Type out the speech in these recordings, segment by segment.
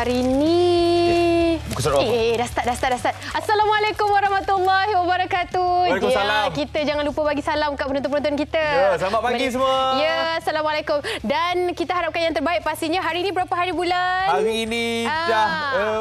hari ni... dah start. Assalamualaikum warahmatullahi wabarakatuh. Waalaikumsalam. Kita jangan lupa bagi salam kat penonton-penonton kita. Ya, selamat pagi semua. Ya, Assalamualaikum. Dan kita harapkan yang terbaik pastinya. Hari ini berapa hari bulan? Hari ini dah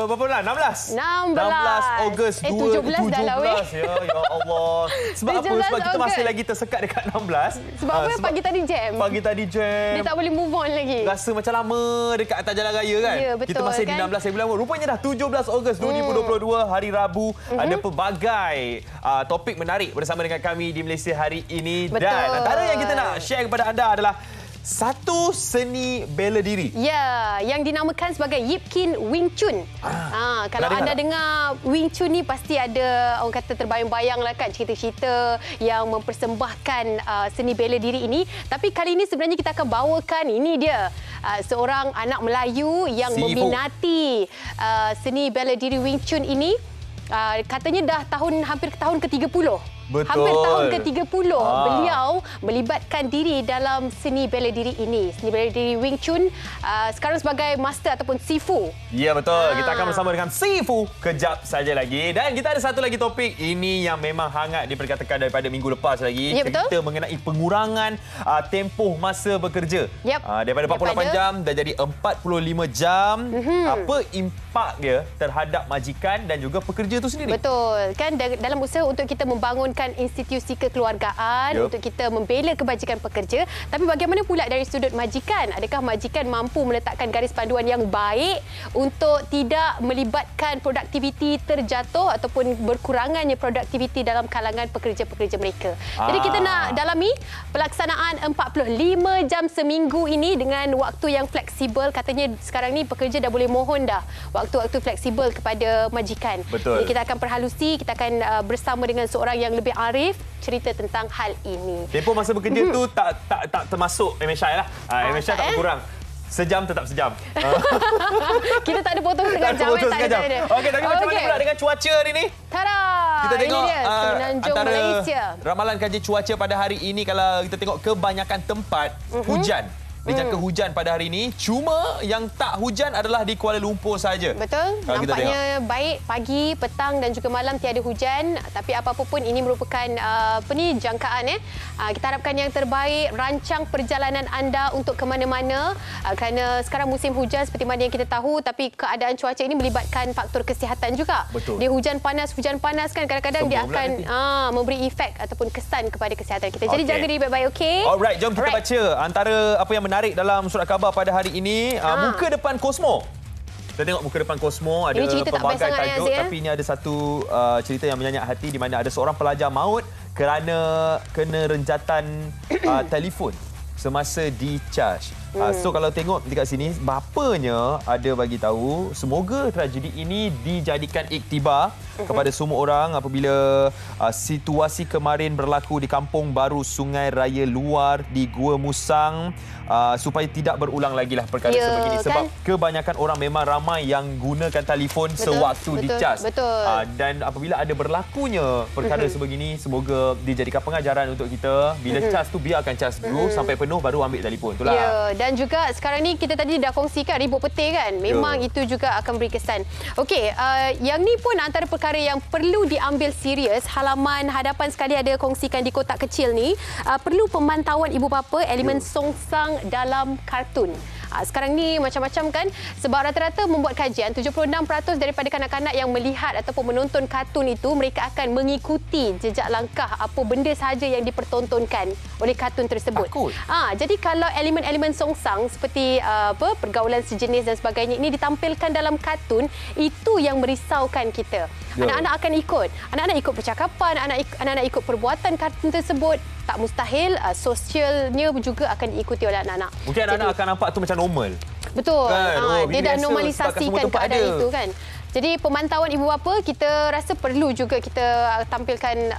berapa bulan? 16? 16 Ogos 17 dah lah weh. Ya Allah. Sebab apa? Sebab kita masih lagi tersekat dekat 16. Sebab apa? Pagi tadi jam. Pagi tadi jam. Dia tak boleh move on lagi. Rasa macam lama dekat atas jalan raya kan? Ya, betul, kita masih kan? di 16 hari bulan. Rupanya dah 17 Ogos 2022, hari Rabu. Ada pelbagai topik menarik bersama dengan kami di Malaysia hari ini. Betul. Dan antara yang kita nak share kepada anda adalah satu seni bela diri. Ya, yang dinamakan sebagai Yip Kin Wing Chun. Kalau anda dengar Wing Chun ni pasti ada orang kata terbayang-bayang lah kan cerita-cerita yang mempersembahkan seni bela diri ini. Tapi kali ini sebenarnya kita akan bawakan ini dia. Seorang anak Melayu yang meminati seni bela diri Wing Chun ini. Katanya dah hampir tahun ke-30. Betul. Hampir tahun ke-30 beliau melibatkan diri dalam seni bela diri ini. Seni bela diri Wing Chun sekarang sebagai master ataupun Sifu. Ya, betul. Kita akan bersama dengan Sifu kejap saja lagi. Dan kita ada satu lagi topik ini yang memang hangat diperkatakan daripada minggu lepas lagi. Ya, cerita betul. mengenai pengurangan tempoh masa bekerja. Yep. Daripada 48 jam dah jadi 45 jam. Apa impak dia terhadap majikan dan juga pekerja itu sendiri? Betul. Kan dalam usaha untuk kita membangunkan institusi kekeluargaan, untuk kita membela kebajikan pekerja. Tapi bagaimana pula dari sudut majikan? Adakah majikan mampu meletakkan garis panduan yang baik untuk tidak melibatkan produktiviti terjatuh ataupun berkurangannya produktiviti dalam kalangan pekerja-pekerja mereka? Jadi kita nak dalami pelaksanaan 45 jam seminggu ini dengan waktu yang fleksibel. Katanya sekarang ni pekerja dah boleh mohon dah waktu-waktu fleksibel kepada majikan. Betul. Jadi kita akan perhalusi, kita akan bersama dengan seorang yang lebih arif cerita tentang hal ini. Tempoh masa bekerja tu tak termasuk MSI lah. MSI tak berkurang. Sejam tetap sejam. Kita tak ada potong setengah jam. Tak ada. Okey, tapi macam mana pula dengan cuaca hari ni? Tada! Kita tengok ini dia, Semenanjung antara Malaysia. Ramalan kaji cuaca pada hari ini, kalau kita tengok kebanyakan tempat hujan. Dijangka hujan pada hari ini. Cuma yang tak hujan adalah di Kuala Lumpur saja. Betul. Nampaknya baik pagi, petang dan juga malam tiada hujan. Tapi apa-apa pun ini merupakan jangkaan. Kita harapkan yang terbaik. Rancang perjalanan anda untuk ke mana-mana. Kerana sekarang musim hujan seperti mana yang kita tahu. Tapi keadaan cuaca ini melibatkan faktor kesihatan juga. Betul. Dia hujan panas kan kadang-kadang dia akan memberi efek ataupun kesan kepada kesihatan kita. Jadi jaga diri baik-baik, okey? Alright, jom kita baca antara apa yang menarik dalam surat khabar pada hari ini. Muka depan Kosmo. Kita tengok muka depan Kosmo, ada pelbagai tajuk, tapi ini ada satu cerita yang menyanyak hati di mana ada seorang pelajar maut kerana kena renjatan telefon semasa di-charge. So kalau tengok dekat sini, bapanya ada bagi tahu semoga tragedi ini dijadikan iktibar kepada semua orang apabila situasi kemarin berlaku di Kampung Baru Sungai Raya Luar di Gua Musang, supaya tidak berulang lagi lah perkara sebegini. Sebab kebanyakan orang memang ramai yang gunakan telefon sewaktu di-charge. Dan apabila ada berlakunya perkara sebegini, semoga dijadikan pengajaran untuk kita. Bila charge tu biarkan charge dulu sampai penuh baru ambil telefon. Itulah. Ya, dan juga sekarang ni kita tadi dah kongsikan ribut petir kan. Memang itu juga akan beri kesan. Okey, yang ni pun antara perkara yang perlu diambil serius. Halaman hadapan sekali ada kongsikan di kotak kecil ni. Perlu pemantauan ibu bapa elemen songsang dalam kartun. Sekarang ni macam-macam kan, sebab rata-rata membuat kajian 76% daripada kanak-kanak yang melihat ataupun menonton kartun itu mereka akan mengikuti jejak langkah apa benda sahaja yang dipertontonkan oleh kartun tersebut. Jadi kalau elemen-elemen songsang seperti pergaulan sejenis dan sebagainya ini ditampilkan dalam kartun, itu yang merisaukan kita. Anak-anak akan ikut. Anak-anak ikut percakapan, anak-anak ikut perbuatan kartun tersebut. Tak mustahil sosialnya juga akan diikuti oleh anak-anak. Mungkin anak-anak akan nampak tu macam normal. Betul. Kan? Dia dah normalisasikan keadaan itu kan. Jadi pemantauan ibu bapa, kita rasa perlu juga kita tampilkan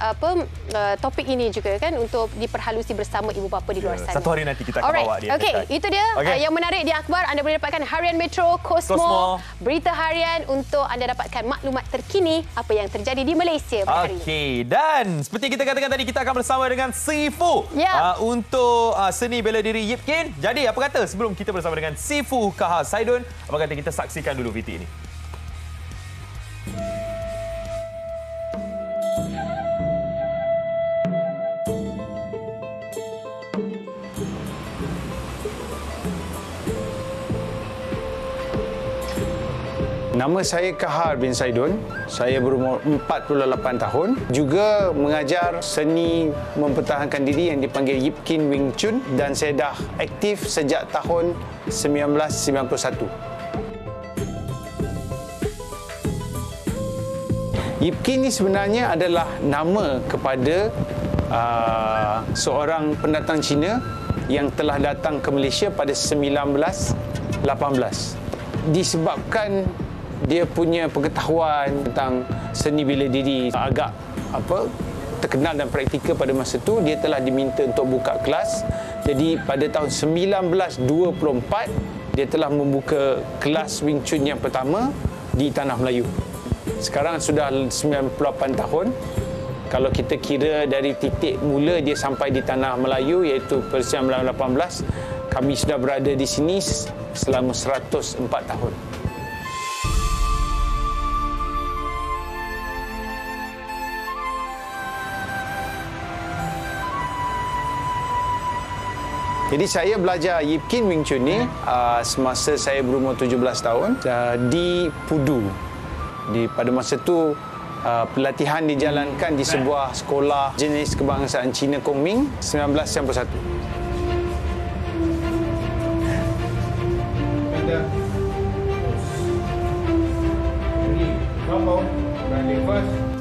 topik ini juga kan untuk diperhalusi bersama ibu bapa di luar sana. Satu hari nanti kita akan bawa dia. Okey, itu dia yang menarik di akhbar. Anda boleh dapatkan Harian Metro, Kosmo, berita harian untuk anda dapatkan maklumat terkini apa yang terjadi di Malaysia pada hari ini. Okey, dan seperti kita katakan tadi, kita akan bersama dengan Sifu untuk seni bela diri Yip Kin. Jadi apa kata sebelum kita bersama dengan Sifu Kaha Saidun, apa kata kita saksikan dulu VT ini. Nama saya Kahar bin Saidun. Saya berumur 48 tahun. Juga mengajar seni mempertahankan diri yang dipanggil Yip Kin Wing Chun dan saya dah aktif sejak tahun 1991. Yip Kin ini sebenarnya adalah nama kepada seorang pendatang Cina yang telah datang ke Malaysia pada 1918. Disebabkan dia punya pengetahuan tentang seni bela diri agak terkenal dan praktikal pada masa itu, dia telah diminta untuk buka kelas. Jadi pada tahun 1924 dia telah membuka kelas Wing Chun yang pertama di Tanah Melayu. Sekarang sudah 98 tahun. Kalau kita kira dari titik mula dia sampai di Tanah Melayu iaitu pada 1918, kami sudah berada di sini selama 104 tahun. Jadi saya belajar Yip Kin Wing Chun ni semasa saya berumur 17 tahun di Pudu. Pada masa itu pelatihan dijalankan di sebuah sekolah jenis kebangsaan Cina Kongming 1991.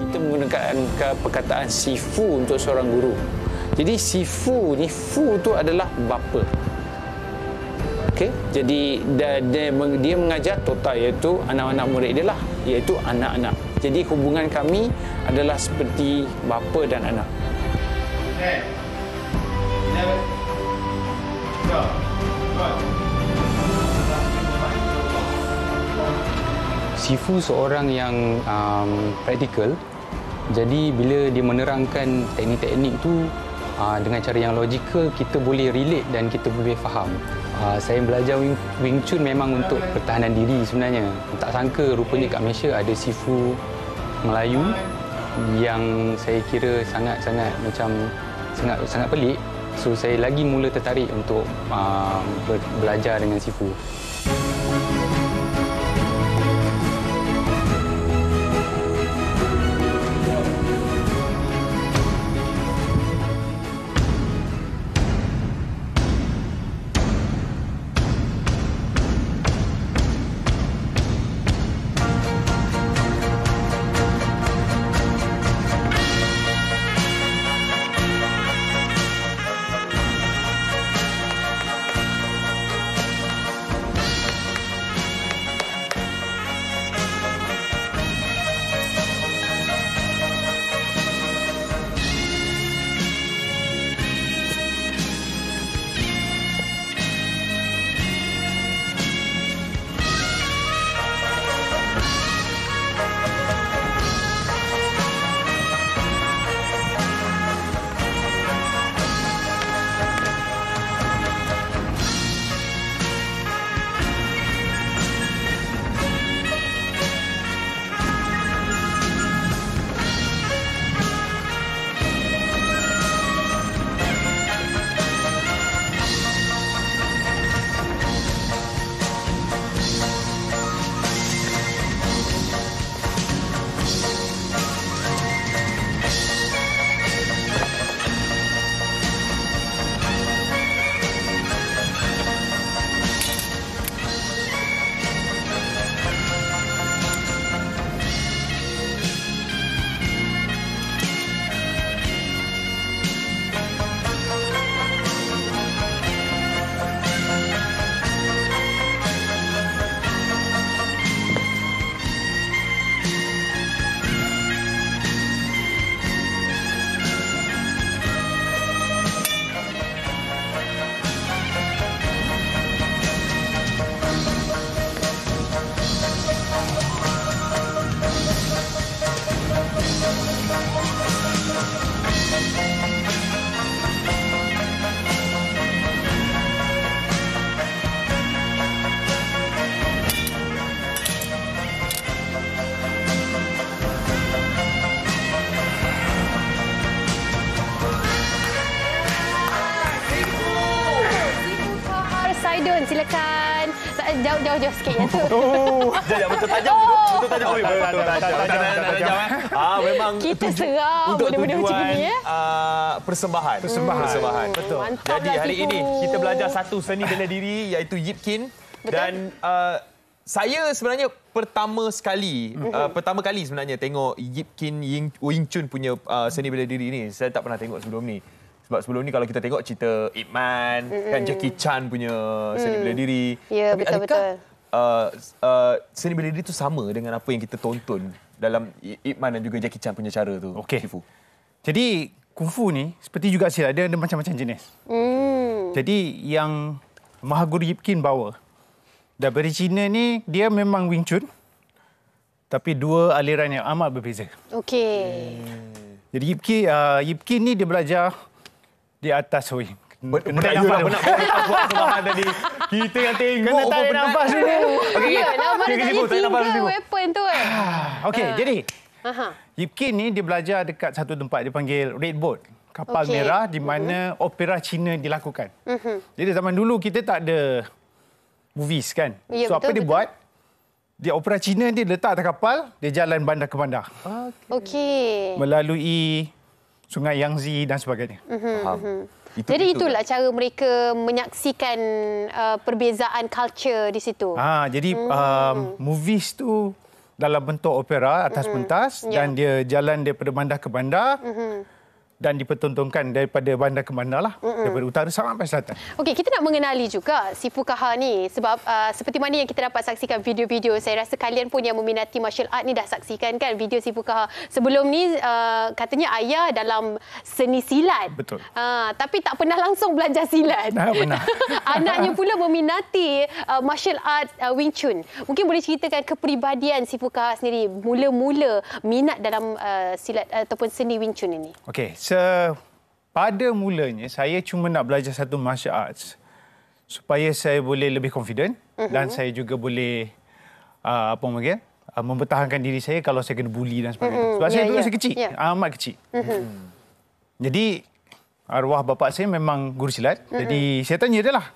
Kita menggunakan perkataan sifu untuk seorang guru. Jadi sifu ni, fu tu adalah bapa. Okey, jadi dia mengajar total iaitu anak-anak murid dia lah, iaitu anak-anak. Jadi hubungan kami adalah seperti bapa dan anak. Sifu seorang yang praktikal. Jadi bila dia menerangkan teknik-teknik tu dengan cara yang logikal, kita boleh relate dan kita boleh faham. Saya belajar Wing Chun memang untuk pertahanan diri sebenarnya. Tak sangka rupanya kat Malaysia ada sifu Melayu yang saya kira sangat pelik. So saya lagi mula tertarik untuk belajar dengan sifu. Jauh sikit yang tu. Jangan betul tajam. Betul tajam. Betul tajam. Memang kita serang untuk benda-benda macam ni persembahan. Betul. Jadi hari ini kita belajar satu seni bela diri iaitu Yip Kin. Dan saya sebenarnya pertama kali sebenarnya tengok Yip Kin Wing Chun punya seni bela diri ini. Saya tak pernah tengok sebelum ni. Sebab sebelum ni kalau kita tengok cerita Ip Man, kan Jackie Chan punya seni bela diri. Ya, tapi betul-betul. Seni bela diri itu sama dengan apa yang kita tonton dalam Ip Man dan juga Jackie Chan punya cara tu, Sifu? Jadi Kung Fu ni seperti juga silat, dia ada macam-macam jenis. Jadi yang Mahaguru Yip Kin bawa daripada China ni, dia memang Wing Chun, tapi dua aliran yang amat berbeza. Okey. Jadi Yip Kin ni dia belajar di atas Melayu lah, nak bawa tadi. Kita yang tengok. Kena tarik nafas dulu. Ya, nama dia tanya 3 weapon tu kan. Okey, jadi Yip Kin ni dia belajar dekat satu tempat, dia panggil Red Boat. Kapal merah di mana opera Cina dilakukan. Jadi zaman dulu kita tak ada movies kan. Ya, so apa dia buat? Dia opera Cina dia letak atas kapal, dia jalan bandar ke bandar. Okey. Melalui Sungai Yangtze dan sebagainya. Faham. Jadi itulah cara mereka menyaksikan perbezaan culture di situ. Jadi movies tu dalam bentuk opera atas pentas dan dia jalan daripada bandar ke bandar. Dan dipertontonkan daripada bandar ke bandar lah. Daripada utara sampai selatan. Okey, kita nak mengenali juga Sifu Kaha ni. Sebab seperti mana yang kita dapat saksikan video-video. Saya rasa kalian pun yang meminati martial art ni dah saksikan kan video Sifu Kaha. Sebelum ni katanya ayah dalam seni silat. Betul. Tapi tak pernah langsung belajar silat. Pernah. Anaknya pula meminati martial art Wing Chun. Mungkin boleh ceritakan kepribadian Sifu Kaha sendiri. Mula-mula minat dalam silat ataupun seni Wing Chun ini. Okey. Pada mulanya, saya cuma nak belajar satu martial arts supaya saya boleh lebih confident dan saya juga boleh mempertahankan diri saya kalau saya kena bully dan sebagainya. Sebab saya dulu saya kecil, amat kecil. Jadi, arwah bapa saya memang guru silat. Jadi, saya tanya dia lah,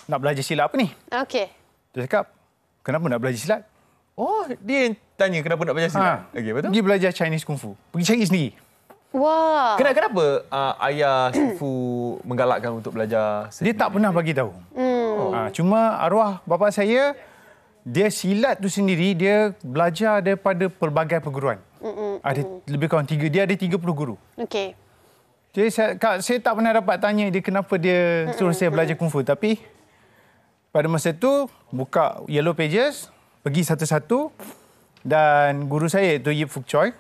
nak belajar silat apa ni? Okey. Dia cakap, kenapa nak belajar silat? Oh, dia yang tanya kenapa nak belajar silat? Okey, betul? Pergi belajar Chinese Kung Fu. Pergi cari sendiri. Wah. Kenapa ayah Sifu menggalakkan untuk belajar? Dia tak pernah bagi tahu. Cuma arwah bapa saya, dia silat tu sendiri, dia belajar daripada pelbagai perguruan. Ada lebih kurang dia ada 30 guru. Okey. Jadi saya tak pernah dapat tanya dia kenapa dia suruh saya belajar Kung Fu. Tapi pada masa tu, buka Yellow Pages, pergi satu-satu. Dan guru saya iaitu Yip Fuk Choi,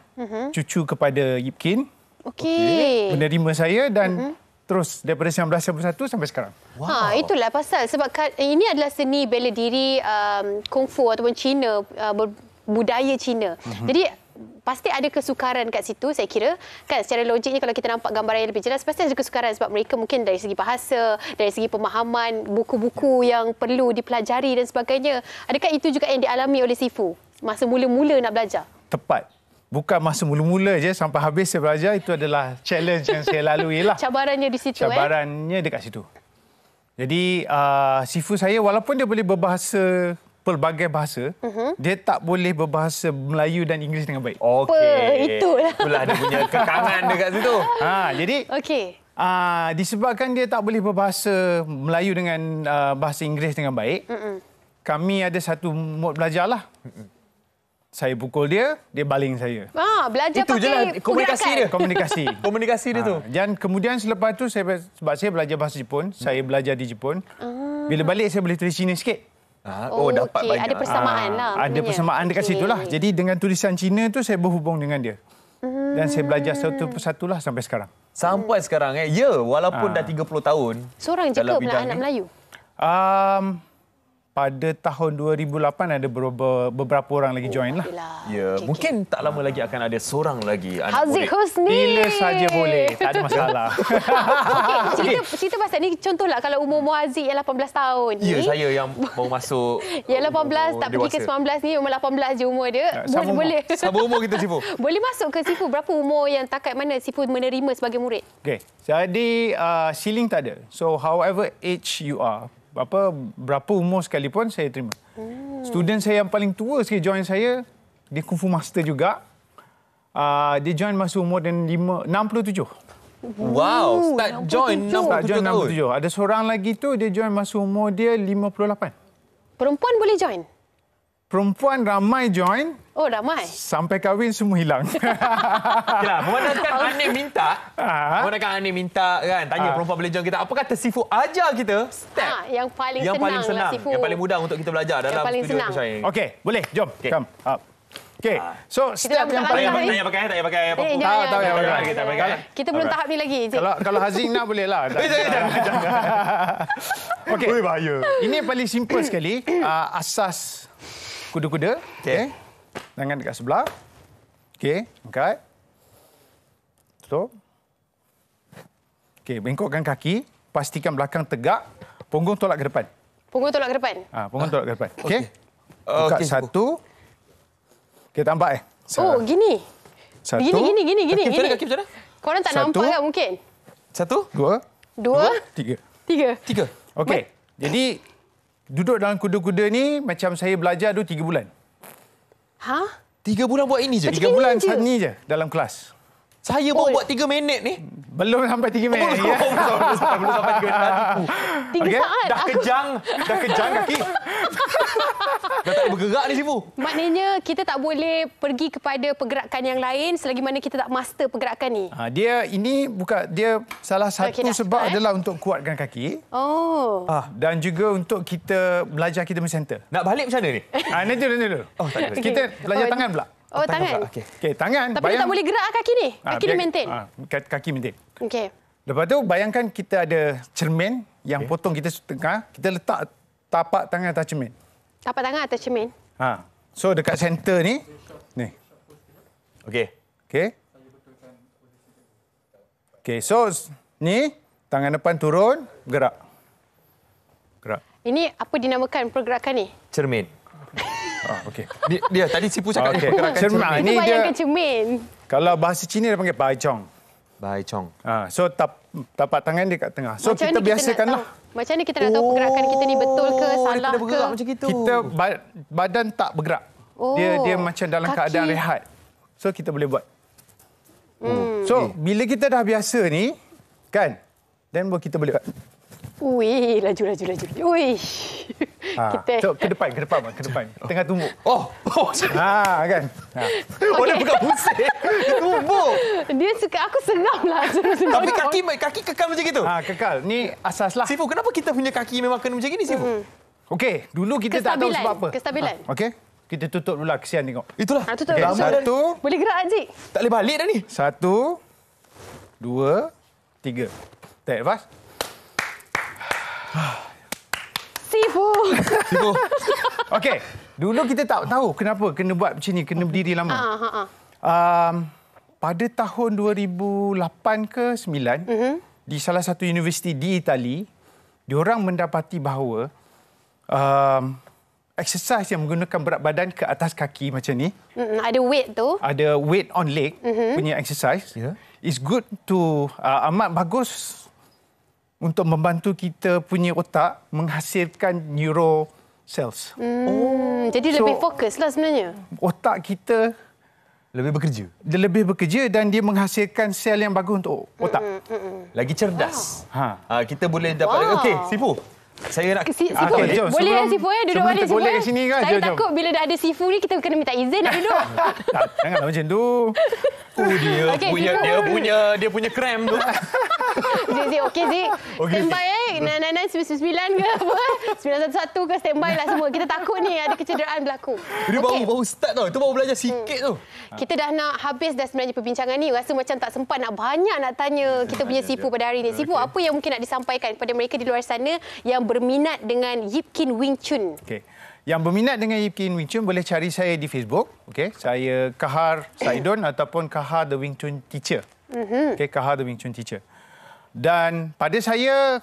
cucu kepada Yip Kin. Okey. Menerima saya dan terus daripada 1991 sampai sekarang. Wow. Itulah pasal. Sebab ini adalah seni bela diri Kung Fu ataupun Cina, budaya Cina. Jadi pasti ada kesukaran kat situ, saya kira. Kan secara logiknya kalau kita nampak gambaran yang lebih jelas, pasti ada kesukaran sebab mereka mungkin dari segi bahasa, dari segi pemahaman, buku-buku yang perlu dipelajari dan sebagainya. Adakah itu juga yang dialami oleh Sifu masa mula-mula nak belajar? Tepat. Bukan masa mula-mula je, sampai habis saya belajar, itu adalah challenge yang saya lalui lah. Cabarannya di situ. Cabarannya dekat situ. Jadi, Sifu saya walaupun dia boleh berbahasa pelbagai bahasa, dia tak boleh berbahasa Melayu dan Inggeris dengan baik. Okey. Itulah. Itulah dia punya kekangan dekat situ. Jadi, disebabkan dia tak boleh berbahasa Melayu dengan bahasa Inggeris dengan baik, kami ada satu mod belajar lah. Saya pukul dia, dia baling saya. Belajar itu pakai je lah komunikasi dia. Komunikasi dia tu. Dan kemudian selepas tu, sebab saya belajar bahasa Jepun, saya belajar di Jepun. Bila balik, saya boleh tulis Cina sikit. Dapat banyak. Ada persamaan lah. Ada persamaan dekat situ lah. Jadi dengan tulisan Cina tu, saya berhubung dengan dia. Dan saya belajar satu persatu lah sampai sekarang. Sampai sekarang Ya, walaupun dah 30 tahun. Seorang je ke anak Melayu? Pada tahun 2008 ada beberapa orang lagi join lah. Ya, mungkin tak lama lagi akan ada seorang lagi anak Haziq murid. Husni. Bila saja boleh, tak ada masalah. Cerita pasal ni, contohlah kalau umur Haziq yang 18 tahun ni. Ya, saya yang mau masuk. Yang 18 tak pergi ke 19 ni, umur 18 je umur dia. Boleh. Sama umur kita, Sifu. Boleh masuk ke Sifu? Berapa umur yang takat mana Sifu menerima sebagai murid? Okey. Jadi ceiling tak ada. So however age you are, berapa umur sekalipun saya terima. Student saya yang paling tua sekali join saya, dia Kung Fu Master juga. Dia join masa umur 67. Wow, start join 67 tahun. Ada seorang lagi tu dia join masa umur dia 58. Perempuan boleh join? Perempuan ramai join. Oh, ramai. Sampai kahwin semua hilang. Yalah, memandangkan Anik minta kan, tanya perempuan boleh join kita. Apa kata Sifu ajar kita step yang paling senang lah, Sifu. yang paling mudah untuk kita belajar dalam studio Persyaing. Okey, boleh. Jom. Okay. Come up. Okey. So, step yang paling tak pakai apa. tahu yang pakai. Kita belum tahap ni lagi. Kalau Hazing nak boleh lah. Jangan. Okey. Bahaya. Ini paling simple sekali. Asas kuda-kuda. Okey. Tangan dekat sebelah. Okey, angkat. Tutup. Okey, bengkokkan kaki. Pastikan belakang tegak. Punggung tolak ke depan. Punggung tolak ke depan? Punggung tolak ke depan. Okey. Buka satu. Okey, tambah gini. Satu. Gini. Kaki macam mana? Korang tak nampak kan mungkin? Satu. Dua. Tiga. Okey. Jadi, duduk dalam kuda-kuda ni macam saya belajar dulu 3 bulan. 3 bulan buat ini je? 3 bulan ni je dalam kelas. Saya baru buat 3 minit ni. Belum sampai 3 minit. Belum sampai 3 minit. 3 saat. Dah kejang kaki. Dah tak boleh bergerak ni, Sifu. Maknanya kita tak boleh pergi kepada pergerakan yang lain selagi mana kita tak master pergerakan ni. Dia salah satu sebab adalah untuk kuatkan kaki. Dan juga untuk kita belajar kita center. Nak balik macam mana ni? Nanti dulu. Kita belajar tangan pula. Tangan. Okey, tangan. Tapi dia tak boleh gerak kaki ni. Kaki dia maintain. Kaki maintain. Okey. Lepas tu bayangkan kita ada cermin yang potong kita tengah, kita letak tapak tangan atas cermin. Tapak tangan atas cermin. So dekat center ni. Okey, so ni tangan depan turun, gerak. Ini apa dinamakan pergerakan ni? Cermin. Okey. Dia tadi Sifu cakap gerakan cermin. Ini bayangkan cermin. Kalau bahasa Cina dia panggil Bai Chong. Bai Chong. So tapak tangan dia kat tengah. So kita biasakanlah. Macam ni kita nak tahu pergerakan kita ni betul ke, salah ke? Macam gitu. Kita badan tak bergerak. Dia macam dalam keadaan rehat. So kita boleh buat. So bila kita dah biasa ni, kan? Dan baru kita boleh buat. Laju. So ke depan. Tengah tumbuk. Kan. Dia bukan pusing. Tumbuk. Dia suka aku seram lah. Tapi kaki kekal macam gitu. Kekal. Ni asas lah. Sifu, kenapa kita punya kaki memang kena macam gini, Sifu? Okey, dulu kita tak tahu sebab apa. Kestabilan. Okey. Kita tutup dulu lah, kesian tengok. Itulah. Tutup. Okay, satu. Boleh gerak, Cik? Tak boleh balik dah ni. 1, 2, 3. Tak fast. Sifu. Okey. Dulu kita tak tahu kenapa kena buat macam ni, kena berdiri lama. Pada tahun 2008 ke 9, di salah satu universiti di Itali, diorang mendapati bahawa exercise yang menggunakan berat badan ke atas kaki macam ni, ada weight tu. ada weight on leg punya exercise, is good to amat bagus untuk membantu kita punya otak menghasilkan neuro cells. Jadi lebih fokus lah sebenarnya. Otak kita Dia lebih bekerja dan dia menghasilkan sel yang bagus untuk otak. Lagi cerdas. Wow. Kita boleh dapat. Okey, Sifu. Saya nak... Sifu, jom, boleh ya Sifu ya? Duduk balik Sifu boleh ya? kat sini kan? Saya Jom. takut bila dah ada Sifu ni, kita kena minta izin nak duduk. Janganlah macam tu. Dia punya krem tu. Zik, okey Zik. Standby 9999 ke apa? 911 ke, standby lah semua. Kita takut ni ada kecederaan berlaku. Dia baru start tau. Itu baru belajar sikit tu. Kita dah nak habis dah sebenarnya perbincangan ni. Rasa macam tak sempat nak banyak nak tanya kita punya Sifu pada hari ni. Sifu, apa yang mungkin nak disampaikan kepada mereka di luar sana yang berminat dengan Yip Kin Wing Chun? Okey. Yang berminat dengan Yip Kin Wing Chun boleh cari saya di Facebook. Okey, saya Kahar Saidon ataupun Kahar The Wing Chun Teacher. Okey, Kahar The Wing Chun Teacher. Dan pada saya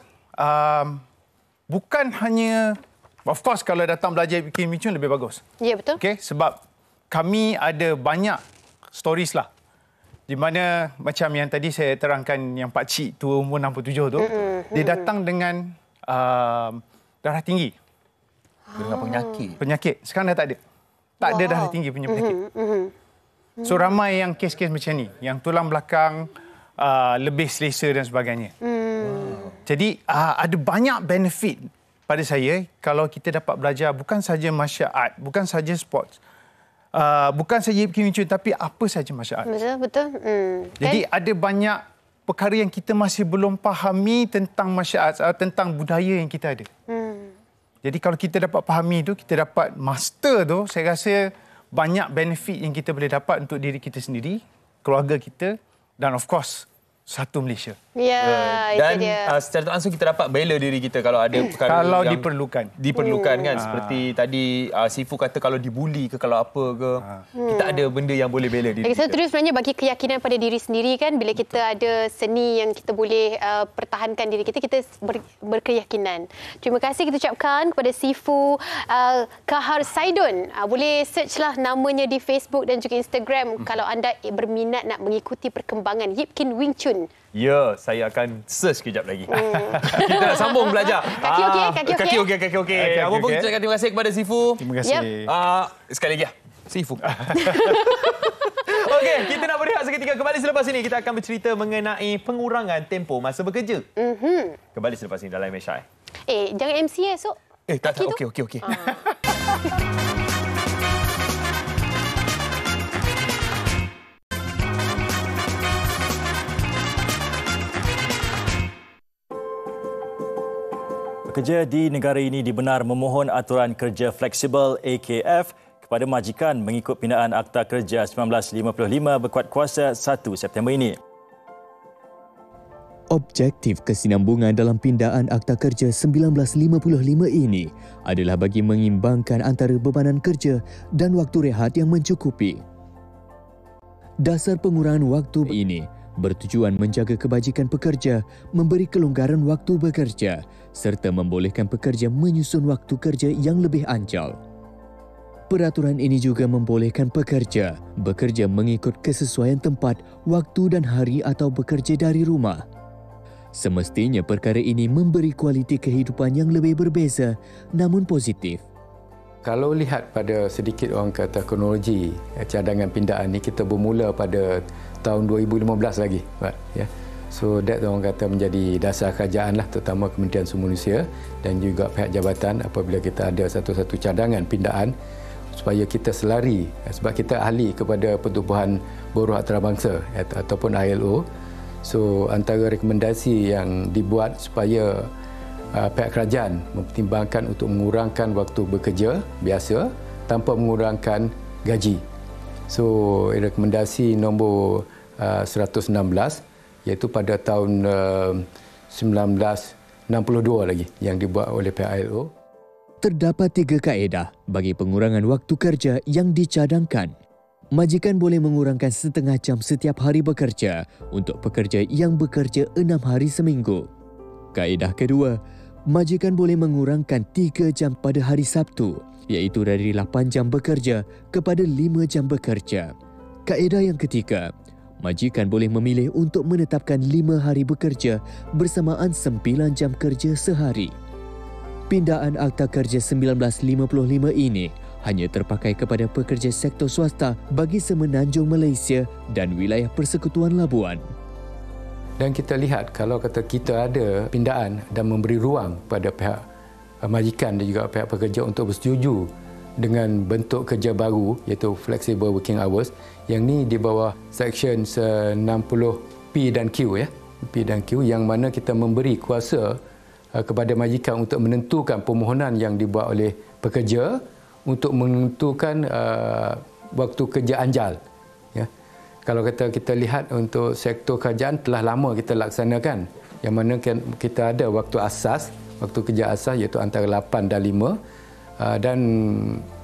bukan hanya, of course kalau datang belajar Yip Kin Wing Chun lebih bagus. Ya, betul. Okey, sebab kami ada banyak stories lah. Di mana macam yang tadi saya terangkan yang pak cik tua umur 67 tu, dia datang dengan darah tinggi. Dengan penyakit. Penyakit. Sekarang dah tak ada. Tak ada darah tinggi punya penyakit. So ramai yang kes-kes macam ni. Yang tulang belakang lebih selesa dan sebagainya. Jadi ada banyak benefit pada saya kalau kita dapat belajar bukan saja martial art, bukan saja sports. Bukan saja Yip Kim Wing Chun, tapi apa saja martial art. Betul. Jadi ada banyak perkara yang kita masih belum fahami tentang martial art, tentang budaya yang kita ada. Jadi kalau kita dapat fahami itu, kita dapat master tu, saya rasa banyak benefit yang kita boleh dapat untuk diri kita sendiri, keluarga kita dan of course satu Malaysia. Ya, dan itu dia. Secara tak langsung kita dapat bela diri kita kalau ada perkara Kalau yang diperlukan kan. Seperti tadi Sifu kata kalau dibuli ke, kalau apa ke, kita ada benda yang boleh bela diri kita. Terus sebenarnya bagi keyakinan pada diri sendiri kan, bila kita ada seni yang kita boleh pertahankan diri kita, kita berkeyakinan. Terima kasih kita ucapkan kepada Sifu Kahar Saidun. Boleh search lah namanya di Facebook dan juga Instagram kalau anda berminat nak mengikuti perkembangan Yip Kim Wing Chun. Ya, saya akan search kejap lagi. Kita nak sambung belajar. Kaki okey? Kaki okey. Apa pun kita ucapkan terima kasih kepada Sifu. Terima kasih. Sekali lagi Sifu. Okey, kita nak berehat seketika. Kembali selepas ini kita akan bercerita mengenai pengurangan tempoh masa bekerja. Kembali selepas ini dalam MSI. Jangan MC esok. Tak. Okey. Pekerja di negara ini dibenar memohon aturan kerja fleksibel AKF kepada majikan mengikut pindaan Akta Kerja 1955 berkuat kuasa 1 September ini. Objektif kesinambungan dalam pindaan Akta Kerja 1955 ini adalah bagi mengimbangkan antara bebanan kerja dan waktu rehat yang mencukupi. Dasar pengurangan waktu ini bertujuan menjaga kebajikan pekerja, memberi kelonggaran waktu bekerja serta membolehkan pekerja menyusun waktu kerja yang lebih ancal. Peraturan ini juga membolehkan pekerja bekerja mengikut kesesuaian tempat, waktu dan hari atau bekerja dari rumah. Semestinya perkara ini memberi kualiti kehidupan yang lebih berbeza namun positif. Kalau lihat pada sedikit orang kata kronologi cadangan pindaan ni, kita bermula pada tahun 2015 lagi, ya. So that orang kata menjadi dasar kerajaan lah, terutama Kementerian Sumber Manusia dan juga pihak jabatan apabila kita ada satu-satu cadangan pindaan supaya kita selari, sebab kita ahli kepada Pertubuhan Buruh Antarabangsa ataupun ILO. So antara rekomendasi yang dibuat supaya pihak kerajaan mempertimbangkan untuk mengurangkan waktu bekerja biasa tanpa mengurangkan gaji. So rekomendasi nombor 116 iaitu pada tahun 1962 lagi yang dibuat oleh pihak ILO. Terdapat 3 kaedah bagi pengurangan waktu kerja yang dicadangkan. Majikan boleh mengurangkan setengah jam setiap hari bekerja untuk pekerja yang bekerja 6 hari seminggu. Kaedah kedua, majikan boleh mengurangkan 3 jam pada hari Sabtu, iaitu dari 8 jam bekerja kepada 5 jam bekerja. Kaedah yang ketiga, majikan boleh memilih untuk menetapkan 5 hari bekerja bersamaan 9 jam kerja sehari. Pindaan Akta Kerja 1955 ini hanya terpakai kepada pekerja sektor swasta bagi Semenanjung Malaysia dan wilayah Persekutuan Labuan. Dan kita lihat kalau kata kita ada pindaan dan memberi ruang pada pihak majikan dan juga pihak pekerja untuk bersetuju dengan bentuk kerja baru iaitu flexible working hours, yang ni di bawah section 60 P dan Q, ya. P dan Q, yang mana kita memberi kuasa kepada majikan untuk menentukan permohonan yang dibuat oleh pekerja untuk menentukan waktu kerja anjal, ya. Kalau kita lihat untuk sektor kerajaan telah lama kita laksanakan, yang mana kita ada waktu asas, waktu kerja asas iaitu antara 8 dan 5, dan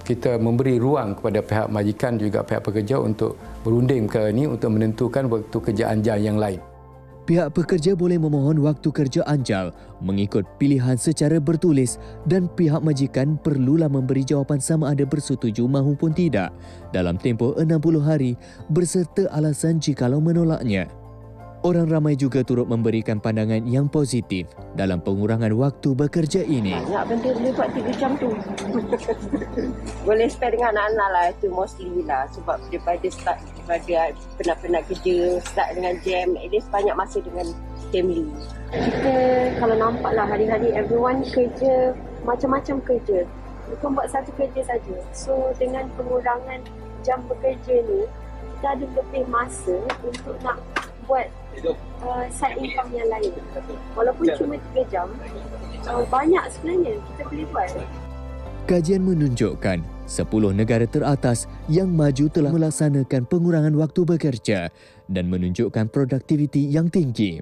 kita memberi ruang kepada pihak majikan juga pihak pekerja untuk berunding perkara ini untuk menentukan waktu kerja anjal yang lain. Pihak pekerja boleh memohon waktu kerja anjal mengikut pilihan secara bertulis dan pihak majikan perlulah memberi jawapan sama ada bersetuju mahupun tidak dalam tempoh 60 hari berserta alasan jikalau menolaknya. Orang ramai juga turut memberikan pandangan yang positif dalam pengurangan waktu bekerja ini. Banyak benda boleh buat 3 jam tu. Boleh spend dengan anak-anak lah, itu mostly lah. Sebab daripada penat-penat kerja, start dengan jam, at least banyak masa dengan family. Kita kalau nampak lah hari-hari everyone kerja, macam-macam kerja. Bukan buat satu kerja saja. So dengan pengurangan jam bekerja ni, kita ada lebih masa untuk nak buat side income yang lain. Walaupun cuma 3 jam, banyak sebenarnya kita boleh buat. Kajian menunjukkan 10 negara teratas yang maju telah melaksanakan pengurangan waktu bekerja dan menunjukkan produktiviti yang tinggi.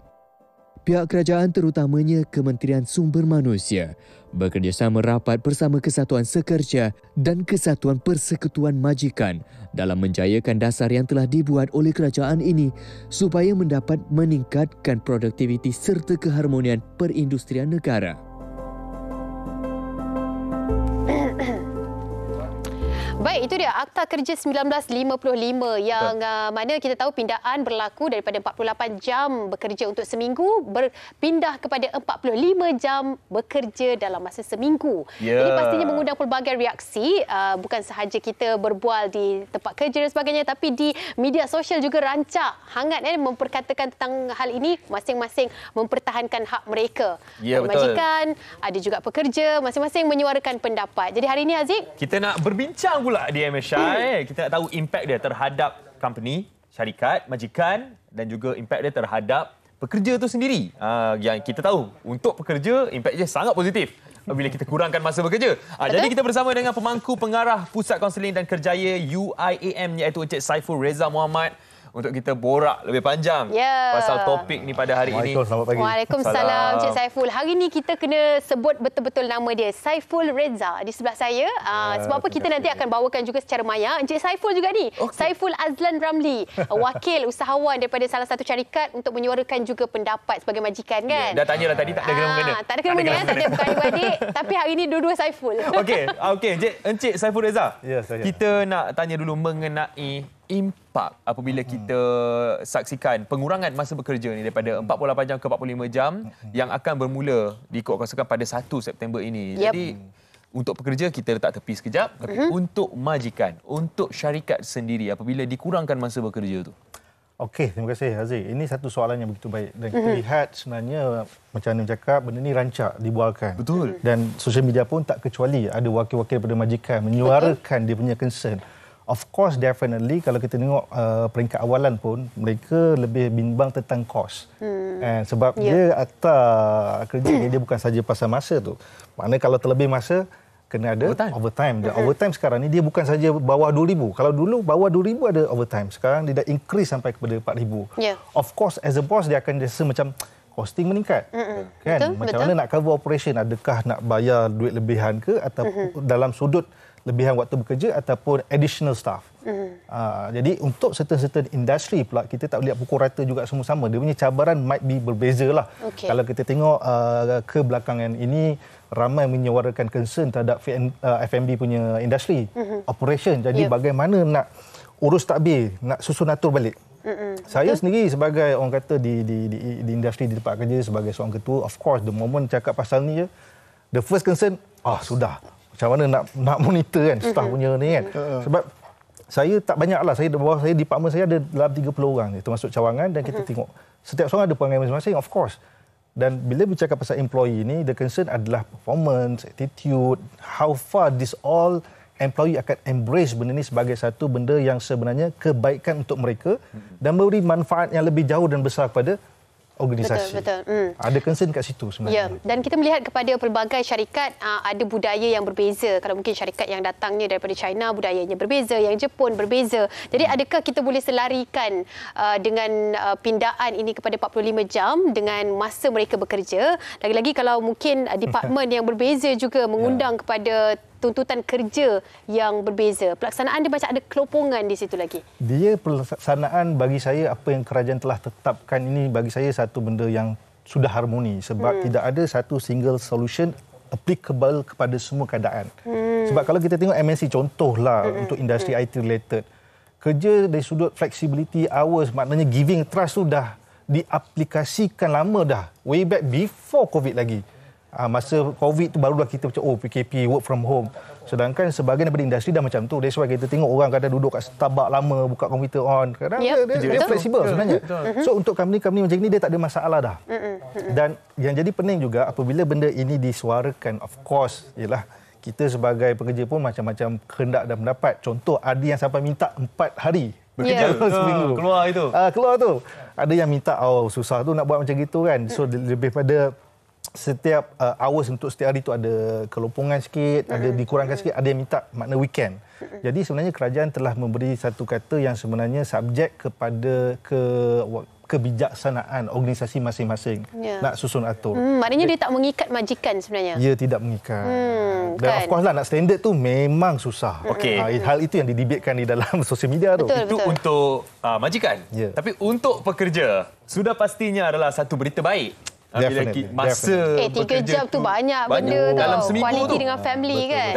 Pihak kerajaan terutamanya Kementerian Sumber Manusia bekerjasama rapat bersama Kesatuan Sekerja dan Kesatuan Persekutuan Majikan dalam menjayakan dasar yang telah dibuat oleh kerajaan ini supaya mendapat meningkatkan produktiviti serta keharmonian perindustrian negara. Baik, itu dia Akta Kerja 1955 yang mana kita tahu pindaan berlaku daripada 48 jam bekerja untuk seminggu berpindah kepada 45 jam bekerja dalam masa seminggu. Jadi pastinya mengundang pelbagai reaksi, bukan sahaja kita berbual di tempat kerja dan sebagainya, tapi di media sosial juga rancak hangat memperkatakan tentang hal ini, masing-masing mempertahankan hak mereka. Ya, betul. Majikan, ada juga pekerja, masing-masing menyuarakan pendapat. Jadi hari ini Haziq, kita nak berbincang pula di MSI. Kita nak tahu impak dia terhadap company, syarikat, majikan dan juga impak dia terhadap pekerja itu sendiri. Yang kita tahu untuk pekerja impak dia sangat positif bila kita kurangkan masa bekerja. Jadi kita bersama dengan pemangku pengarah Pusat Kaunseling dan Kerjaya UIAM iaitu Encik Saiful Reza Muhammad untuk kita borak lebih panjang pasal topik ni pada hari ini. Selamat pagi. Waalaikumsalam Encik Saiful. Hari ni kita kena sebut betul-betul nama dia, Saiful Reza di sebelah saya. Sebab apa kita nanti akan bawakan juga secara maya Encik Saiful juga ni. Saiful Azlan Ramli, wakil usahawan daripada salah satu syarikat untuk menyuarakan juga pendapat sebagai majikan kan. Dah tanyalah tadi tak ada kena-mengena. Tak ada kena-mengena, tak ada bukan adik. Tapi hari ni dua-dua Saiful. Okey, Encik Saiful Reza. Ya, saya. Kita nak tanya dulu mengenai impak apabila kita saksikan pengurangan masa bekerja ni daripada 48 jam ke 45 jam yang akan bermula dikuatkuasakan pada 1 September ini. Jadi untuk pekerja kita letak tepi sekejap, tapi untuk majikan, untuk syarikat sendiri apabila dikurangkan masa bekerja tu. Okey, terima kasih Haziq. Ini satu soalan yang begitu baik dan kita lihat sebenarnya macam mana cakap benda ni rancak dibualkan. Betul. Dan sosial media pun tak kecuali ada wakil-wakil daripada majikan menyuarakan dia punya concern. Of course, definitely kalau kita tengok peringkat awalan pun mereka lebih bimbang tentang kos. Sebab dia akta kerja ni dia bukan saja pasal masa tu. Maknanya kalau terlebih masa kena ada overtime. Dan overtime sekarang ni dia bukan saja bawah 2,000. Kalau dulu bawah 2,000 ada overtime. Sekarang dia dah increase sampai kepada 4,000. Of course as a boss dia akan rasa macam costing meningkat. Kan? Macam mana nak cover operation? Adakah nak bayar duit lebihan ke ataupun dalam sudut lebihan waktu bekerja ataupun additional staff. Jadi untuk certain industri pula kita tak boleh pukul rata juga semua sama. Dia punya cabaran might be berbeza lah. Kalau kita tengok kebelakangan ini ramai menyuarakan concern terhadap F&B punya industri operation. Jadi bagaimana nak urus takbir, nak susun atur balik. Saya sendiri sebagai orang kata di industri di tempat kerja sebagai seorang ketua, of course the moment cakap pasal ni je, the first concern sudah macam mana nak monitor kan staff punya ni kan. Sebab saya tak banyaklah, saya bawah saya department saya ada dalam 30 orang ni termasuk cawangan dan kita tengok setiap seorang ada perangai masing-masing of course. Dan bila bercakap pasal employee ni, the concern adalah performance, attitude, how far this all employee akan embrace benda ni sebagai satu benda yang sebenarnya kebaikan untuk mereka dan memberi manfaat yang lebih jauh dan besar kepada organisasi. Betul. Ada concern kat situ sebenarnya. Dan kita melihat kepada pelbagai syarikat ada budaya yang berbeza. Kalau mungkin syarikat yang datangnya daripada China budayanya berbeza, yang Jepun berbeza. Jadi adakah kita boleh selarikan dengan pindaan ini kepada 45 jam dengan masa mereka bekerja? Lagi-lagi kalau mungkin departmen yang berbeza juga mengundang kepada tuntutan kerja yang berbeza. Pelaksanaan dia macam ada kelompongan di situ lagi. Dia pelaksanaan bagi saya apa yang kerajaan telah tetapkan ini bagi saya satu benda yang sudah harmoni sebab tidak ada satu single solution applicable kepada semua keadaan. Sebab kalau kita tengok MNC contohlah untuk industri IT related, kerja dari sudut flexibility hours maknanya giving trust tu dah diaplikasikan lama dah. Way back before COVID lagi. Masa COVID tu barulah kita macam PKP, work from home. Sedangkan sebahagian daripada industri dah macam tu. That's why kita tengok orang kadang duduk kat Starbucks lama, buka komputer on. Kadang dia fleksibel sebenarnya. So untuk company-company macam ni dia tak ada masalah dah. Dan yang jadi pening juga apabila benda ini disuarakan, of course, ialah kita sebagai pekerja pun macam-macam kehendak dan pendapat. Contoh ada yang sampai minta 4 hari bekerja seminggu. Keluar itu. Keluar tu. Ada yang minta susah tu nak buat macam gitu kan. So lebih pada setiap hours untuk setiap hari tu ada kelompongan sikit, ada dikurangkan sikit, ada yang minta makna weekend. Jadi sebenarnya kerajaan telah memberi satu kata yang sebenarnya subjek kepada kebijaksanaan organisasi masing-masing nak susun atur. Maknanya dia tak mengikat majikan sebenarnya. Ya, tidak mengikat. Dan of course lah nak standard tu memang susah. Hal itu yang didebatkan di dalam sosial media tu. Itu untuk majikan. Tapi untuk pekerja, sudah pastinya adalah satu berita baik. Bila masa 3 jam tu banyak benda dalam tau. seminggu Kualiti tu. dengan family kan.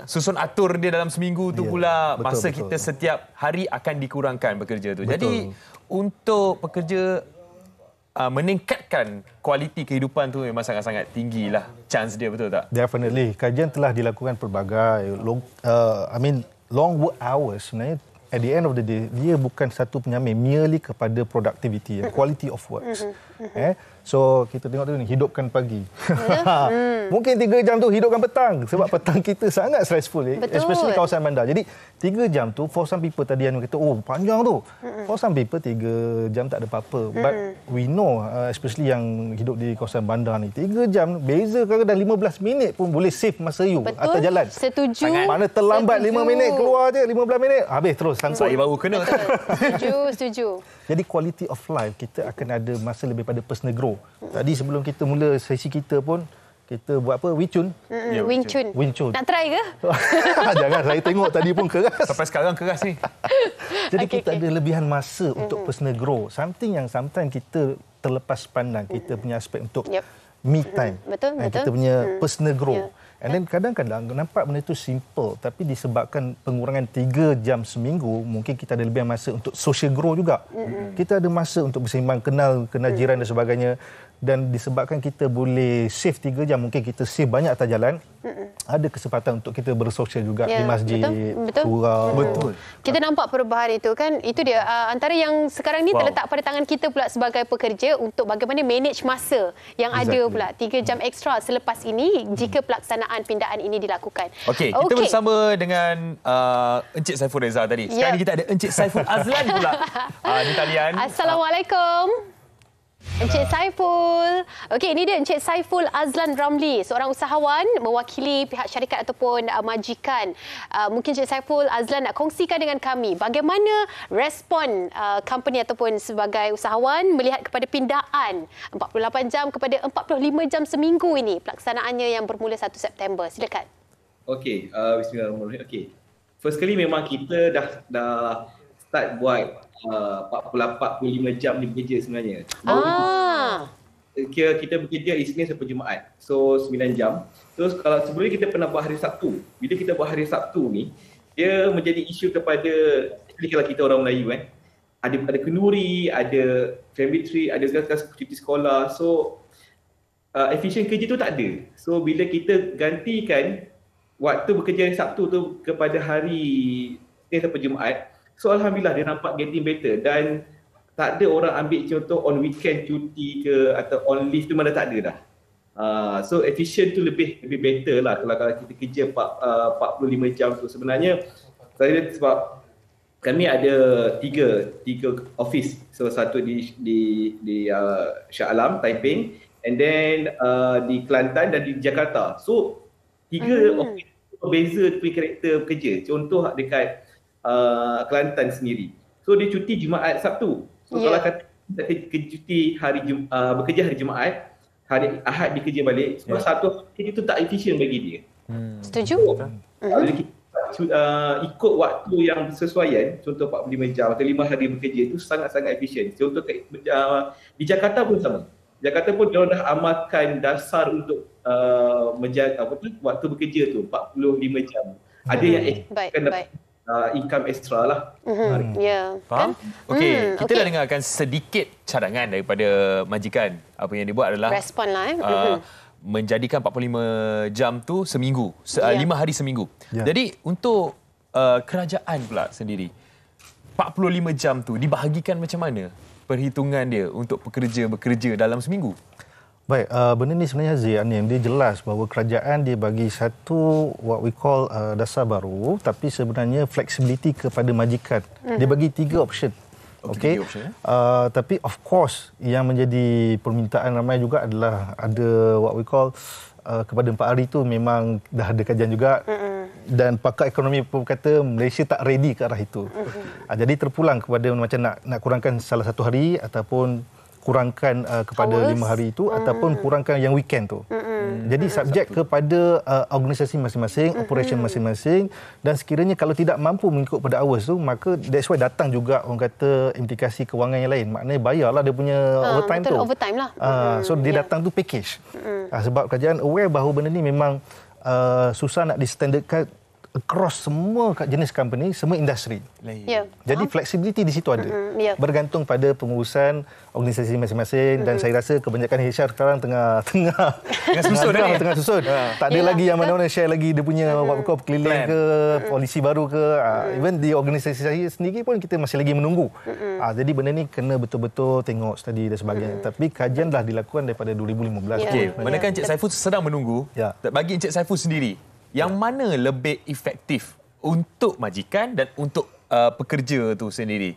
Susun atur dia dalam seminggu tu pula. Masa kita setiap hari akan dikurangkan bekerja tu. Jadi untuk pekerja meningkatkan kualiti kehidupan tu memang sangat-sangat tinggilah chance dia, betul tak? Definitely. Kajian telah dilakukan pelbagai long work hours sebenarnya. At the end of the day, dia bukan satu penyamin merely kepada productivity, quality of works. So, kita tengok tu ni, hidupkan pagi. Mungkin 3 jam tu hidupkan petang. Sebab petang kita sangat stressful. Especially kawasan bandar. Jadi, 3 jam tu, for some people tadi yang kata, panjang tu. For some people, 3 jam tak ada apa-apa. But we know, especially yang hidup di kawasan bandar ni, 3 jam, beza kadang 15 minit pun boleh save masa you atas jalan. Setuju. Mana terlambat 5 minit, keluar je 15 minit, habis terus. Saya baru kena. Setuju. Jadi quality of life kita akan ada masa lebih pada personal grow. Tadi sebelum kita mula sesi kita pun kita buat apa? Wing Chun. Wing Chun. Nak try ke? Jangan, saya tengok tadi pun keras. Sampai sekarang keras ni. Jadi kita ada lebihan masa untuk personal grow. Something yang sometimes kita terlepas pandang. Kita punya aspek untuk me time. Betul. Kita punya personal grow. And then kadang-kadang nampak benda itu simple, tapi disebabkan pengurangan 3 jam seminggu, mungkin kita ada lebih masa untuk social grow juga. Kita ada masa untuk bersembang, kenal jiran dan sebagainya. Dan disebabkan kita boleh save 3 jam, mungkin kita save banyak atas jalan, ada kesempatan untuk kita bersosial juga di masjid, surau. Betul. Kita nampak perubahan itu kan. Itu dia antara yang sekarang ni terletak pada tangan kita pula sebagai pekerja untuk bagaimana manage masa yang ada pula. 3 jam ekstra selepas ini jika pelaksanaan pindaan ini dilakukan. Okey, kita bersama dengan Encik Saiful Reza tadi. Sekarang ni kita ada Encik Saiful Azlan pula di talian. Assalamualaikum. Encik Saiful. Okey, ini dia Encik Saiful Azlan Ramli, seorang usahawan mewakili pihak syarikat ataupun majikan. Mungkin Encik Saiful Azlan nak kongsikan dengan kami bagaimana respon company ataupun sebagai usahawan melihat kepada pindaan 48 jam kepada 45 jam seminggu ini, pelaksanaannya yang bermula 1 September. Silakan. Okey, bismillahirrahmanirrahim. Okey. First kali memang kita dah start buat 45 jam ni bekerja sebenarnya. Kita bekerja Isnin sampai Jumaat. So 9 jam. Terus kalau sebelum ni kita pernah buat hari Sabtu. Bila kita buat hari Sabtu ni, dia menjadi isu kepada, kalau kita orang Melayu kan, ada kenduri, ada family tree, ada segala cuti sekolah. So efisien kerja tu tak ada. So bila kita gantikan waktu bekerja hari Sabtu tu kepada hari Isnin sampai Jumaat, so alhamdulillah dia nampak getting better dan tak ada orang ambil contoh on weekend cuti ke atau on leave tu mana tak ada dah. So efisien tu lebih better lah kalau kita kerja 45 jam tu. Sebenarnya saya sebab kami ada tiga office. So satu di Shah Alam, Taiping, and then di Kelantan dan di Jakarta. So 3 office berbeza punya karakter bekerja. Contoh dekat Kelantan sendiri. So dia cuti Jumaat Sabtu. So kalau kata cuti bekerja hari Jumaat, hari Ahad dia kerja balik, sebab satu kerja tu tak efisien bagi dia. Setuju? Kalau kita ikut waktu yang sesuaian, contoh 45 jam atau 5 hari bekerja itu sangat-sangat efisien. Contoh di Jakarta pun sama. Jakarta pun dia dah amalkan dasar untuk menjaga waktu bekerja tu 45 jam. Ada yang income extra lah. Ya. Faham? Okey, kita dah dengarkan sedikit cadangan daripada majikan. Apa yang dia buat adalah respon lah. Menjadikan 45 jam tu seminggu, 5 hari seminggu. Jadi untuk kerajaan pula sendiri, 45 jam tu dibahagikan macam mana perhitungan dia untuk pekerja bekerja dalam seminggu? Baik, benda ni sebenarnya Zian yang dia jelas bahawa kerajaan dia bagi satu what we call dasar baru, tapi sebenarnya flexibility kepada majikan. Dia bagi 3 option. Okey. Tapi of course yang menjadi permintaan ramai juga adalah ada what we call kepada 4 hari tu memang dah ada kajian juga. Dan pakar ekonomi pun kata Malaysia tak ready ke arah itu. Jadi terpulang kepada macam nak kurangkan salah satu hari ataupun kurangkan kepada 5 hari itu ataupun kurangkan yang weekend tu. Jadi subjek kepada organisasi masing-masing, operation masing-masing, dan sekiranya kalau tidak mampu mengikut pada hours tu, maka that's why datang juga orang kata implikasi kewangan yang lain. Maknanya bayarlah dia punya overtime tu. Overtime lah. So dia datang tu package. Sebab kerajaan aware bahawa benda ni memang susah nak distandardkan across semua jenis company, semua industri. Jadi flexibility di situ ada. Bergantung pada pengurusan organisasi masing-masing dan saya rasa kebanyakan HR sekarang tengah susun. Tak ada lagi yang mana-mana share lagi dia punya keliling ke, polisi baru ke. Even di organisasi saya sendiri pun kita masih lagi menunggu. Jadi benda ni kena betul-betul tengok study dan sebagainya. Tapi kajian dah dilakukan daripada 2015. Okey, manakala Encik Saiful sedang menunggu, bagi Encik Saiful sendiri, yang mana lebih efektif untuk majikan dan untuk pekerja tu sendiri?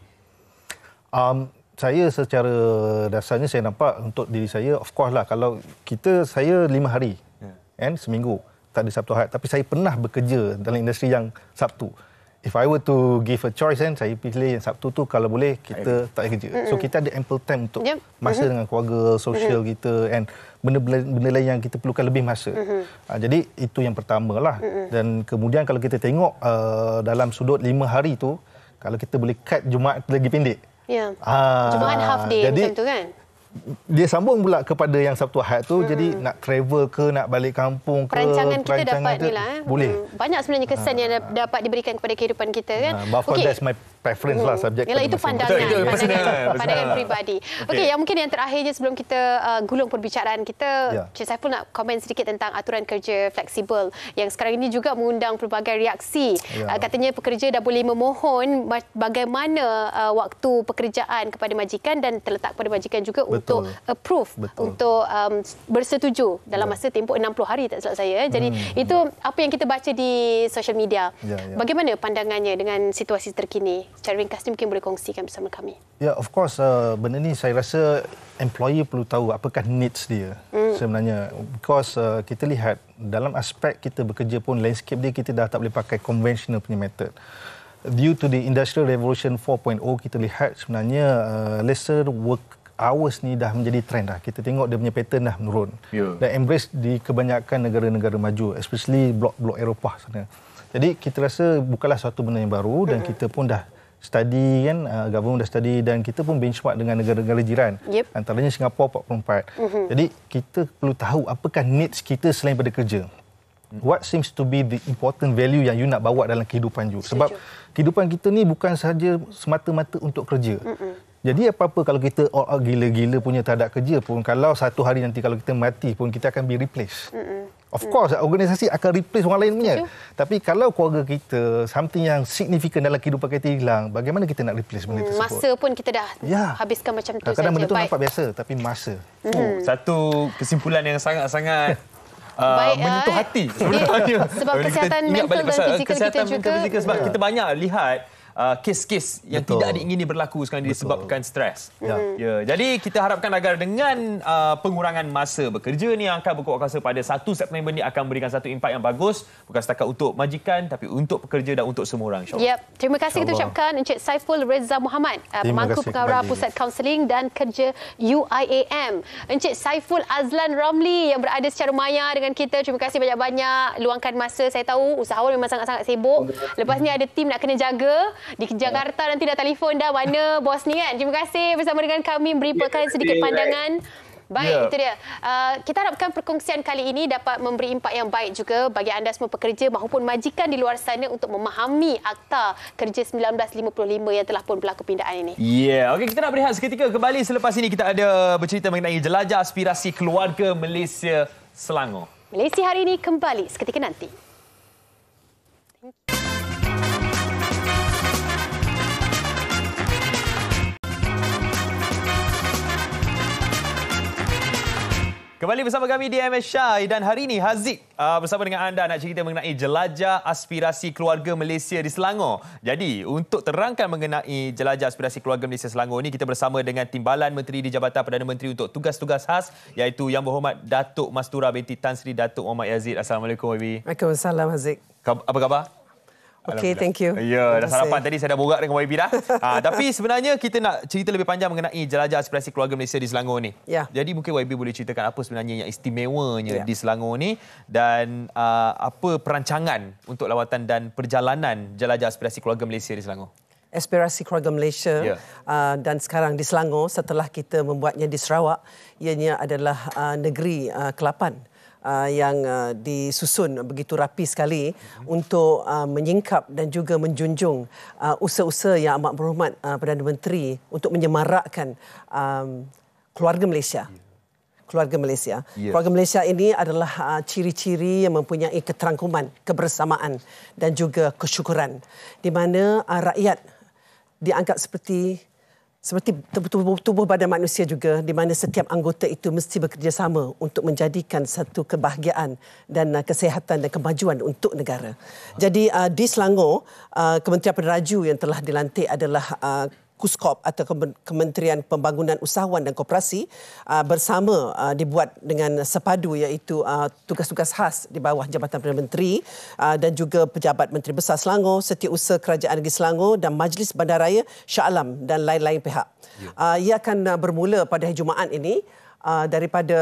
Saya secara dasarnya saya nampak untuk diri saya, of course lah, kalau saya 5 hari seminggu, tak ada Sabtu Ahad, tapi saya pernah bekerja dalam industri yang Sabtu. If I were to give a choice, saya pilih yang Sabtu tu kalau boleh kita tak kerja. So kita ada ample time untuk masa dengan keluarga, sosial kita, and benda-benda lain yang kita perlukan lebih masa. Jadi itu yang pertama lah. Dan kemudian kalau kita tengok dalam sudut 5 hari tu, kalau kita boleh cut Jumaat lagi pendek. Jumaat half day jadi, macam tu kan? Dia sambung pula kepada yang Sabtu Ahad tu. Jadi nak travel ke, nak balik kampung ke, perancangan kita dapat ni lah. Boleh. Banyak sebenarnya kesan yang dapat diberikan kepada kehidupan kita kan. But for that's my preference lah, subjek. Yalah, itu pandangan peribadi. Okey, yang mungkin yang terakhir je sebelum kita gulung perbicaraan kita, Cik Saiful nak komen sedikit tentang aturan kerja fleksibel yang sekarang ini juga mengundang pelbagai reaksi. Katanya pekerja dah boleh memohon bagaimana waktu pekerjaan kepada majikan dan terletak pada majikan juga untuk approve, untuk bersetuju dalam masa tempoh 60 hari tak silap saya. Jadi itu apa yang kita baca di social media. Bagaimana pandangannya dengan situasi terkini? Secara ringkas ni mungkin boleh kongsikan bersama kami. Of course, benda ni saya rasa employer perlu tahu apakah needs dia sebenarnya. Because kita lihat dalam aspek kita bekerja pun, landscape dia kita dah tak boleh pakai conventional punya method. Due to the Industrial Revolution 4.0, kita lihat sebenarnya lesser work hours ni dah menjadi trend dah. Kita tengok dia punya pattern dah menurun. Dan embrace di kebanyakan negara-negara maju, especially blok-blok Eropah sana. Jadi kita rasa bukanlah suatu benda yang baru dan kita pun dah study kan, government dah study dan kita pun benchmark dengan negara-negara jiran. Antaranya Singapura 44. Jadi kita perlu tahu apakah needs kita selain pada kerja. What seems to be the important value yang you nak bawa dalam kehidupan you. Sebab kehidupan kita ni bukan sahaja semata-mata untuk kerja. Jadi apa-apa kalau kita gila-gila punya tak ada kerja pun, kalau satu hari nanti kalau kita mati pun kita akan be replaced. Of course, organisasi akan replace orang lain punya. Tapi kalau keluarga kita, something yang signifikan dalam kehidupan kita hilang, bagaimana kita nak replace benda tersebut? Masa pun kita dah habiskan macam tu saja. Kadang-kadang benda tu nampak biasa, tapi masa. Satu kesimpulan yang sangat-sangat menyentuh hati sebenarnya. Sebab kesihatan mental dan fizikal kita juga. Sebab kita banyak lihat kes-kes yang tidak diingini berlaku sekarang disebabkan stres. Jadi kita harapkan agar dengan pengurangan masa bekerja ni yang akan berkuasa pada 1 September ni akan memberikan satu impak yang bagus, bukan setakat untuk majikan tapi untuk pekerja dan untuk semua orang, insya-Allah. Terima kasih kita ucapkan Encik Saiful Reza Muhammad, Pemangku Pengarah Pusat Kaunseling dan Kerja UIAM. Encik Saiful Azlan Ramli yang berada secara maya dengan kita. Terima kasih banyak-banyak luangkan masa. Saya tahu usahawan memang sangat-sangat sibuk. Lepas ni ada tim nak kena jaga. Di Jakarta nanti dah telefon dah mana bos ni kan. Terima kasih bersama dengan kami beri sedikit pandangan. Baik, itu dia. Kita harapkan perkongsian kali ini dapat memberi impak yang baik juga bagi anda semua pekerja maupun majikan di luar sana untuk memahami Akta Kerja 1955 yang telah pun berlaku pindaan ini. Okey, kita nak berehat seketika. Kembali selepas ini kita ada bercerita mengenai jelajah aspirasi keluarga Malaysia Selangor. Malaysia hari ini kembali seketika nanti. Kembali bersama kami di MS Syai dan hari ini Haziq bersama dengan anda nak cerita mengenai jelajah aspirasi keluarga Malaysia di Selangor. Jadi untuk terangkan mengenai jelajah aspirasi keluarga Malaysia Selangor ini kita bersama dengan Timbalan Menteri di Jabatan Perdana Menteri untuk tugas-tugas khas iaitu Yang Berhormat Datuk Mastura binti Tan Sri Datuk Muhammad Yazid. Assalamualaikum YB. Waalaikumsalam Haziq. Apa khabar? Okey, thank you. Ya, dah sarapan tadi saya dah borak dengan YB dah. Tapi sebenarnya kita nak cerita lebih panjang mengenai jelajah aspirasi keluarga Malaysia di Selangor ni. Ya. Jadi mungkin YB boleh ceritakan apa sebenarnya yang istimewanya di Selangor ni dan apa perancangan untuk lawatan dan perjalanan jelajah aspirasi keluarga Malaysia di Selangor. Aspirasi keluarga Malaysia dan sekarang di Selangor setelah kita membuatnya di Sarawak, ianya adalah negeri ke-8 yang disusun begitu rapi sekali untuk menyingkap dan juga menjunjung usaha-usaha yang amat berhormat Perdana Menteri untuk menyemarakkan keluarga Malaysia. Keluarga Malaysia. Keluarga Malaysia ini adalah ciri-ciri yang mempunyai keterangkuman, kebersamaan dan juga kesyukuran di mana rakyat dianggap seperti tubuh badan manusia juga di mana setiap anggota itu mesti bekerjasama untuk menjadikan satu kebahagiaan dan kesihatan dan kemajuan untuk negara. Jadi di Selangor, Kementerian Penderaju yang telah dilantik adalah KUSKOP atau Kementerian Pembangunan Usahawan dan Koperasi bersama dibuat dengan sepadu iaitu tugas-tugas khas di bawah Jabatan Perdana Menteri dan juga Pejabat Menteri Besar Selangor, Setiausaha Kerajaan Negeri Selangor dan Majlis Bandaraya Shah Alam dan lain-lain pihak. Ia akan bermula pada hari Jumaat ini daripada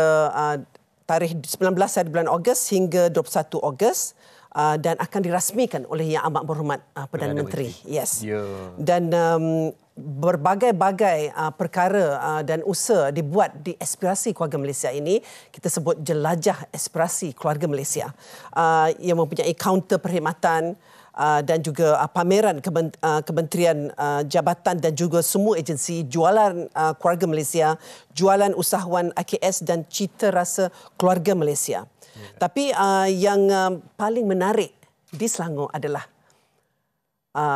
tarikh 19 hari bulan Ogos hingga 21 Ogos. Dan akan dirasmikan oleh Yang Amat Berhormat Perdana Menteri. Dan berbagai-bagai perkara dan usaha dibuat di aspirasi keluarga Malaysia ini kita sebut jelajah aspirasi keluarga Malaysia yang mempunyai kaunter perkhidmatan dan juga pameran kementerian jabatan dan juga semua agensi, jualan keluarga Malaysia, jualan usahawan AKS dan cita rasa keluarga Malaysia. Tapi yang paling menarik di Selangor adalah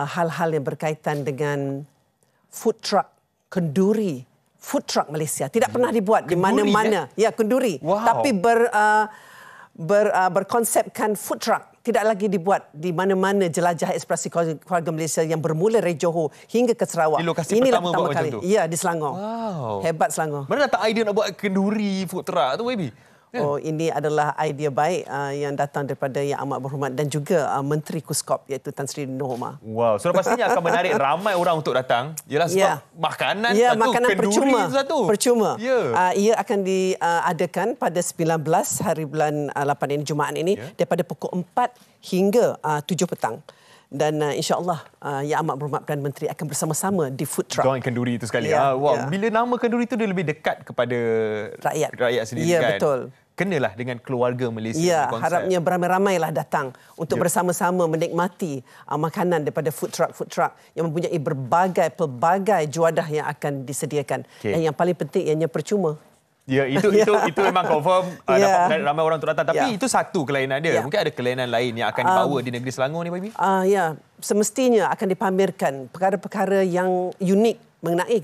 hal-hal yang berkaitan dengan food truck, kenduri, food truck Malaysia. Tidak pernah dibuat kenduri, di mana-mana. Ya, kenduri. Tapi berkonsepkan food truck. Tidak lagi dibuat di mana-mana jelajah aspirasi keluarga Malaysia yang bermula dari Johor hingga ke Sarawak. Di lokasi pertama kali. Ya, di Selangor. Hebat Selangor. Mana datang idea nak buat kenduri food truck tu, baby? Oh, ini adalah idea baik yang datang daripada Yang Amat Berhormat dan juga Menteri KUSKOP iaitu Tan Sri Nur Homa. Wow, so pastinya akan menarik ramai orang untuk datang. Ialah sebab makanan satu, makanan kenduri satu. Percuma. Ia akan diadakan pada 19 hari bulan 8 ini, Jumaat ini daripada pukul 4 hingga 7 petang. Dan insya-Allah Yang Amat Berhormat Perdana Menteri akan bersama-sama di food truck. Join kenduri itu sekali. Bila nama kenduri itu dia lebih dekat kepada rakyat sendiri kan. Ya, betul. Kenalah dengan keluarga Malaysia. Ya, harapnya beramai-ramailah datang untuk bersama-sama menikmati makanan daripada food truck yang mempunyai pelbagai juadah yang akan disediakan. Dan yang paling penting ianya percuma. Ya, itu memang confirm dapat ramai orang untuk datang. Tapi itu satu kelainan dia. Mungkin ada kelainan lain yang akan dibawa di negeri Selangor ni, Baby? Semestinya akan dipamerkan perkara-perkara yang unik mengenai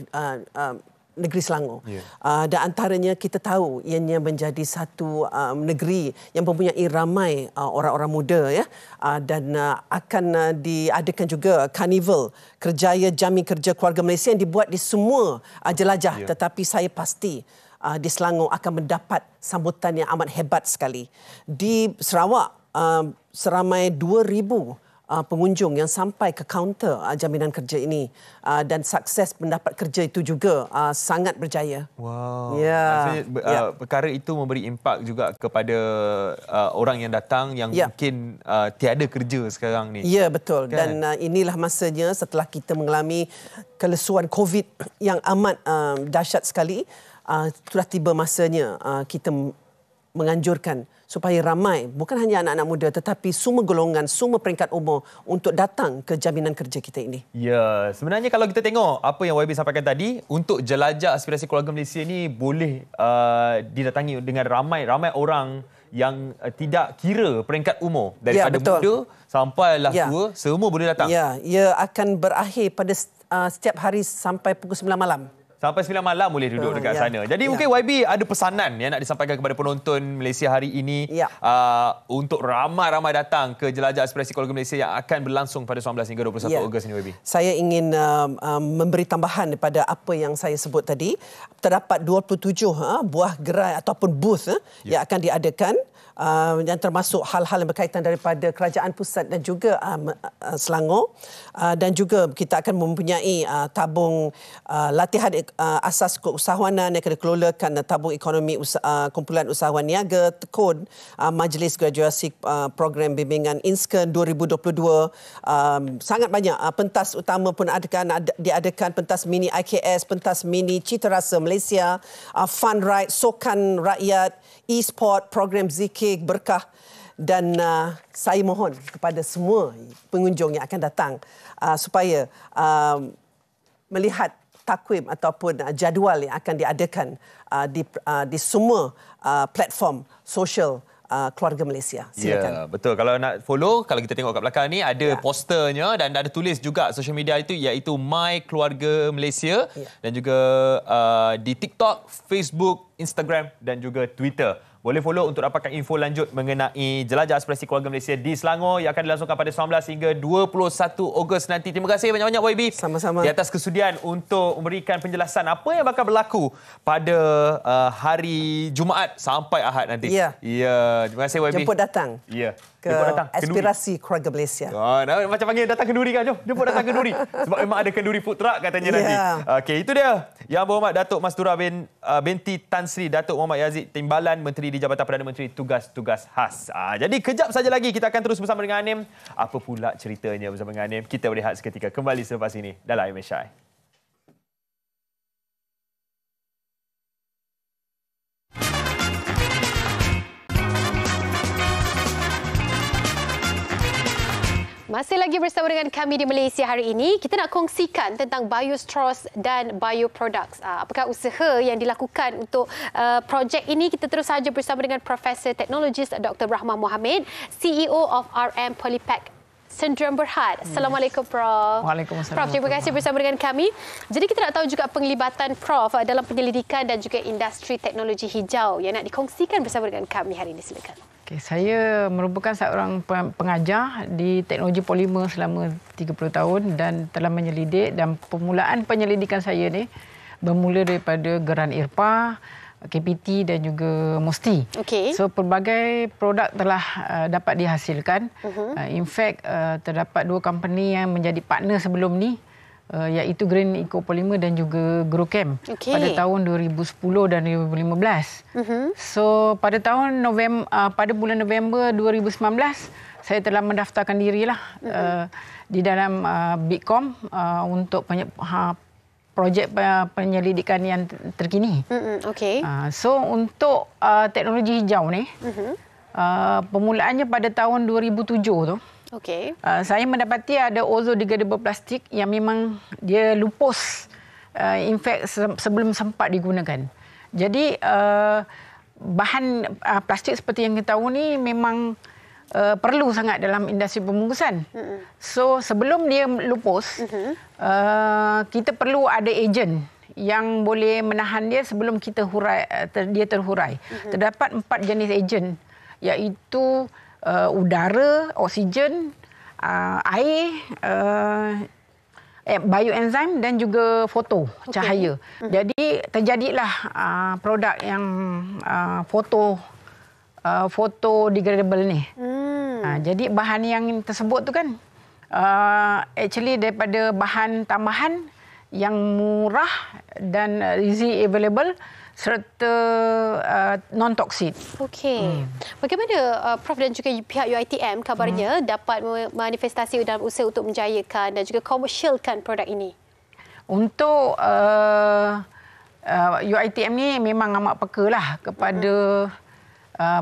negeri Selangor. Dan antaranya kita tahu ianya menjadi satu negeri yang mempunyai ramai orang-orang muda dan akan diadakan juga karnival kerjaya Jami Kerja Keluarga Malaysia yang dibuat di semua jelajah. Tetapi saya pasti di Selangor akan mendapat sambutan yang amat hebat sekali. Di Sarawak seramai 2,000 pengunjung yang sampai ke kaunter jaminan kerja ini dan sukses mendapat kerja itu juga sangat berjaya. Wow. Maksudnya perkara itu memberi impak juga kepada orang yang datang yang mungkin tiada kerja sekarang ni. Ya, betul. Kan? Dan inilah masanya setelah kita mengalami kelesuan COVID yang amat dahsyat sekali. sudah tiba masanya kita menganjurkan supaya ramai, bukan hanya anak-anak muda tetapi semua golongan, semua peringkat umur untuk datang ke jaminan kerja kita ini. Ya, sebenarnya kalau kita tengok apa yang YB sampaikan tadi, untuk jelajah aspirasi keluarga Malaysia ni boleh didatangi dengan ramai orang yang tidak kira peringkat umur, daripada muda sampailah tua, semua boleh datang. Ya, ia akan berakhir pada setiap hari sampai pukul 9 malam. Sampai 9 malam boleh duduk dekat sana. Jadi mungkin YB ada pesanan yang nak disampaikan kepada penonton Malaysia hari ini untuk ramai-ramai datang ke jelajah aspirasi keluarga Malaysia yang akan berlangsung pada 19 hingga 21 Ogos ini, YB. Saya ingin memberi tambahan daripada apa yang saya sebut tadi. Terdapat 27 buah gerai ataupun booth yang akan diadakan. Yang termasuk hal-hal yang berkaitan daripada Kerajaan Pusat dan juga Selangor, dan juga kita akan mempunyai tabung latihan asas keusahawanan yang akan dikelolakan tabung ekonomi kumpulan usahawan niaga tekun, Majlis Graduasi Program Bimbingan INSKEN 2022, sangat banyak pentas utama pun akan diadakan, pentas mini IKS, pentas mini Cita Rasa Malaysia, Fun Ride, Sokan Rakyat, e-sport, program zikir berkah, dan saya mohon kepada semua pengunjung yang akan datang supaya melihat takwim ataupun jadual yang akan diadakan di semua platform sosial keluarga Malaysia. Silakan. Ya, betul. Kalau nak follow, kalau kita tengok kat belakang ni ada posternya dan ada tulis juga social media itu, iaitu My Keluarga Malaysia, dan juga di TikTok, Facebook, Instagram dan juga Twitter. Boleh follow untuk dapatkan info lanjut mengenai jelajah aspirasi keluarga Malaysia di Selangor yang akan dilangsungkan pada 19 hingga 21 Ogos nanti. Terima kasih banyak-banyak YB. Sama-sama. Di atas kesudian untuk memberikan penjelasan apa yang bakal berlaku pada hari Jumaat sampai Ahad nanti. Ya. Ya, terima kasih YB. Jemput datang. Ya. Ke aspirasi keluarga Malaysia. Macam panggil datang kenduri kan? Jom, jemput datang kenduri. Sebab memang ada kenduri food truck katanya nanti. Okey, itu dia. Yang Berhormat Datuk Mastura binti Tan Sri Datuk Muhammad Yazid Timbalan, Menteri di Jabatan Perdana Menteri Tugas-Tugas Khas. Jadi kejap saja lagi kita akan terus bersama dengan Anim. Apa pula ceritanya bersama dengan Anim? Kita berehat seketika, kembali selepas ini dalam MSI. Masih lagi bersama dengan kami di Malaysia hari ini. Kita nak kongsikan tentang biostraws dan bioproducts. Apakah usaha yang dilakukan untuk projek ini? Kita terus saja bersama dengan Profesor Teknologis Dr. Rahman Mohamed, CEO of RM Polypack Sdn Bhd. Assalamualaikum, Prof. Waalaikumsalam. Prof, terima kasih bersama dengan kami. Jadi kita nak tahu juga penglibatan Prof dalam penyelidikan dan juga industri teknologi hijau yang nak dikongsikan bersama dengan kami hari ini. Silakan. Okay, saya merupakan seorang pengajar di teknologi polimer selama 30 tahun dan telah menyelidik, dan permulaan penyelidikan saya ni bermula daripada Geran IRPA, KPT dan juga MOSTI. Okay. So pelbagai produk telah dapat dihasilkan. In fact, terdapat 2 company yang menjadi partner sebelum ni, iaitu Green Eco Polymer dan juga Grochem pada tahun 2010 dan 2015. So pada bulan November 2019 saya telah mendaftarkan dirilah di dalam Bitkom untuk projek penyelidikan yang terkini. So untuk teknologi hijau ni permulaannya pada tahun 2007 tu. Saya mendapati ada ozo-degradable plastik yang memang dia lupus, in fact sebelum sempat digunakan. Jadi bahan plastik seperti yang kita tahu ni memang perlu sangat dalam industri pembungkusan. So sebelum dia lupus, kita perlu ada ejen yang boleh menahan dia sebelum kita dia terhurai. Terdapat 4 jenis ejen, iaitu udara, oksigen, air, bioenzim dan juga foto, cahaya. Jadi terjadilah produk yang foto degradable ni. Jadi bahan yang tersebut tu kan actually daripada bahan tambahan yang murah dan easy available serta non-toksik. Bagaimana Prof dan juga pihak UiTM kabarnya dapat manifestasi dalam usaha untuk menjayakan dan juga komersialkan produk ini? Untuk UiTM ni memang amat peka lah kepada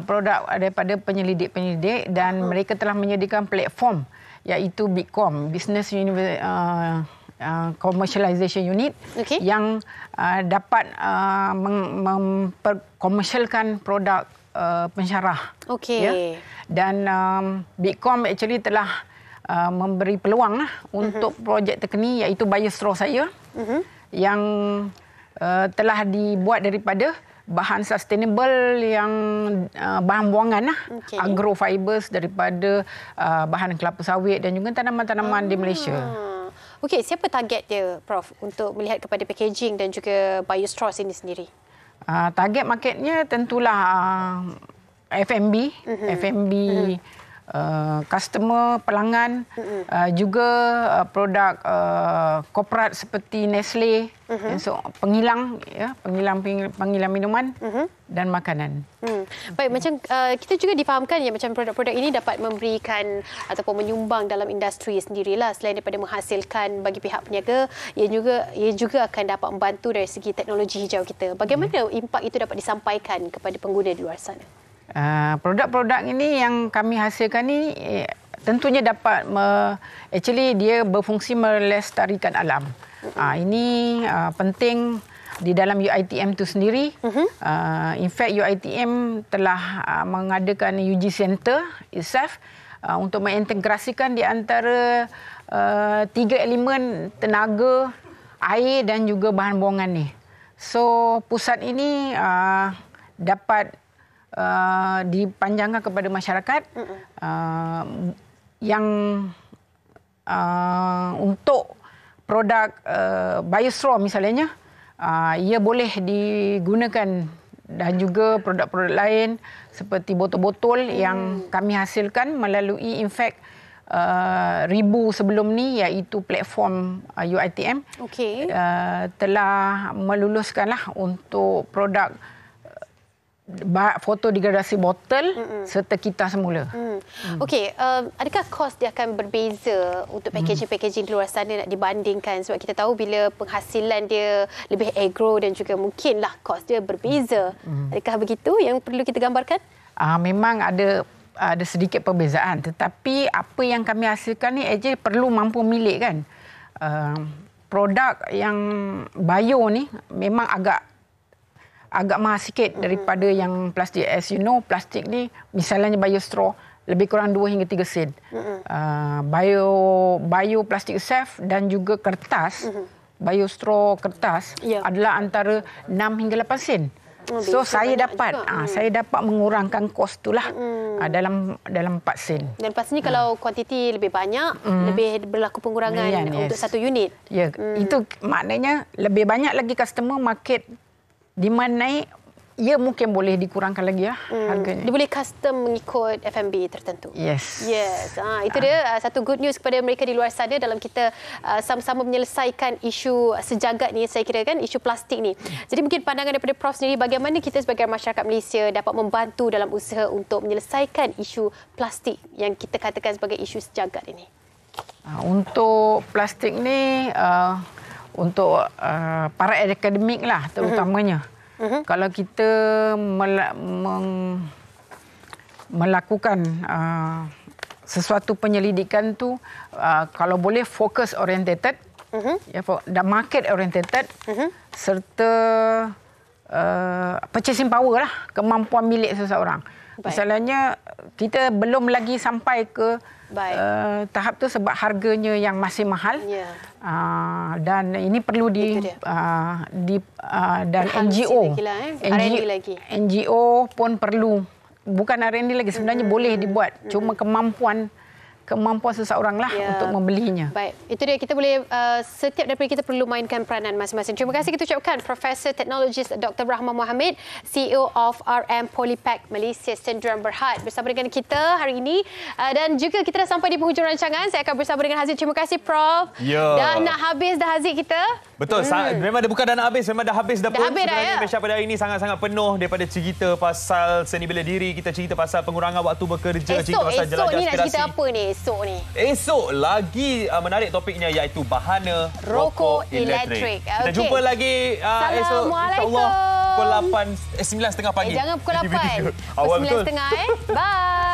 produk daripada penyelidik-penyelidik dan mereka telah menyediakan platform iaitu BICOM, Business Commercialization Unit, yang dapat memperkomersialkan produk pensyarah. Dan BICOM actually telah memberi peluang untuk projek terkini iaitu BioStraw saya yang telah dibuat daripada bahan sustainable yang bahan buangan agrofibers daripada bahan kelapa sawit dan juga tanaman-tanaman di Malaysia. Okey, siapa target dia, Prof, untuk melihat kepada packaging dan juga BioStraw ini sendiri? Target marketnya tentulah F&B, customer, pelanggan, juga produk korporat seperti Nestle, so, pengilang minuman dan makanan. Baik, macam kita juga difahamkan ya macam produk-produk ini dapat memberikan ataupun menyumbang dalam industri sendirilah, selain daripada menghasilkan bagi pihak peniaga, ia juga akan dapat membantu dari segi teknologi hijau kita. Bagaimana impak itu dapat disampaikan kepada pengguna di luar sana? Produk-produk ini yang kami hasilkan ni tentunya dapat actually dia berfungsi melestarikan alam. Ini penting di dalam UiTM itu sendiri. In fact, UiTM telah mengadakan UG Center itself untuk mengintegrasikan di antara 3 elemen tenaga, air dan juga bahan buangan ni. So pusat ini dapat dipanjangkan kepada masyarakat yang untuk produk BioStraw misalnya, ia boleh digunakan dan juga produk-produk lain seperti botol-botol yang kami hasilkan melalui in fact ribu sebelum ni iaitu platform UiTM telah meluluskanlah untuk produk fotodegradasi botol serta kita semula. Okey, adakah kos dia akan berbeza untuk packaging-packaging di luar sana nak dibandingkan? Sebab kita tahu bila penghasilan dia lebih agro dan juga mungkinlah kos dia berbeza. Adakah begitu yang perlu kita gambarkan? Memang ada sedikit perbezaan, tetapi apa yang kami hasilkan ni aja perlu mampu milik kan. Produk yang bio ni memang agak mahal sikit daripada yang plastik. As you know, plastik ni misalnya BioStraw lebih kurang 2 hingga 3 sen. Bio plastik self dan juga kertas, BioStraw kertas adalah antara 6 hingga 8 sen. So saya dapat mengurangkan kos itulah dalam 4 sen. Dan pastinya kalau kuantiti lebih banyak, lebih berlaku pengurangan untuk satu unit. Ya, itu maknanya lebih banyak lagi customer market demand naik, ia mungkin boleh dikurangkan lagi harganya. Dia boleh custom mengikut F&B tertentu. Yes. Itu dia satu good news kepada mereka di luar sana dalam kita sama-sama menyelesaikan isu sejagat ni, saya kira kan, isu plastik ni. Jadi mungkin pandangan daripada Prof sendiri, bagaimana kita sebagai masyarakat Malaysia dapat membantu dalam usaha untuk menyelesaikan isu plastik yang kita katakan sebagai isu sejagat ini? Untuk plastik ni, untuk para akademik lah terutamanya. Kalau kita melakukan sesuatu penyelidikan tu, kalau boleh fokus orientated, dan market orientated, serta purchasing power lah, kemampuan milik seseorang. Misalnya kita belum lagi sampai ke tahap tu sebab harganya yang masih mahal. Dan ini perlu dan NGO pun perlu, bukan R&D lagi sebenarnya, boleh dibuat, cuma kemampuan seseorang lah untuk membelinya. Baik, itu dia, kita boleh setiap daripada kita perlu mainkan peranan masing-masing. Terima kasih kita ucapkan Profesor Teknologis Dr. Rahman Mohammed, CEO of RM Polypack Malaysia Sdn Berhad bersama dengan kita hari ini. Dan juga kita dah sampai di penghujung rancangan. Saya akan bersama dengan Haziq. Terima kasih Prof. Dah nak habis dah Haziq kita. Betul, memang bukan dah nak habis, memang dah habis dah pun. Sebenarnya Malaysia pada hari ini sangat-sangat penuh daripada cerita pasal seni bela diri, kita cerita pasal pengurangan waktu bekerja, cerita pasal jelajah aspirasi. Esok ni nak cerita apa ni? esok ni? Esok lagi menarik topiknya iaitu bahana rokok elektrik. Kita jumpa lagi esok insya-Allah pukul 9:30 pagi. Jangan pukul 8. Pukul 9:30 Bye.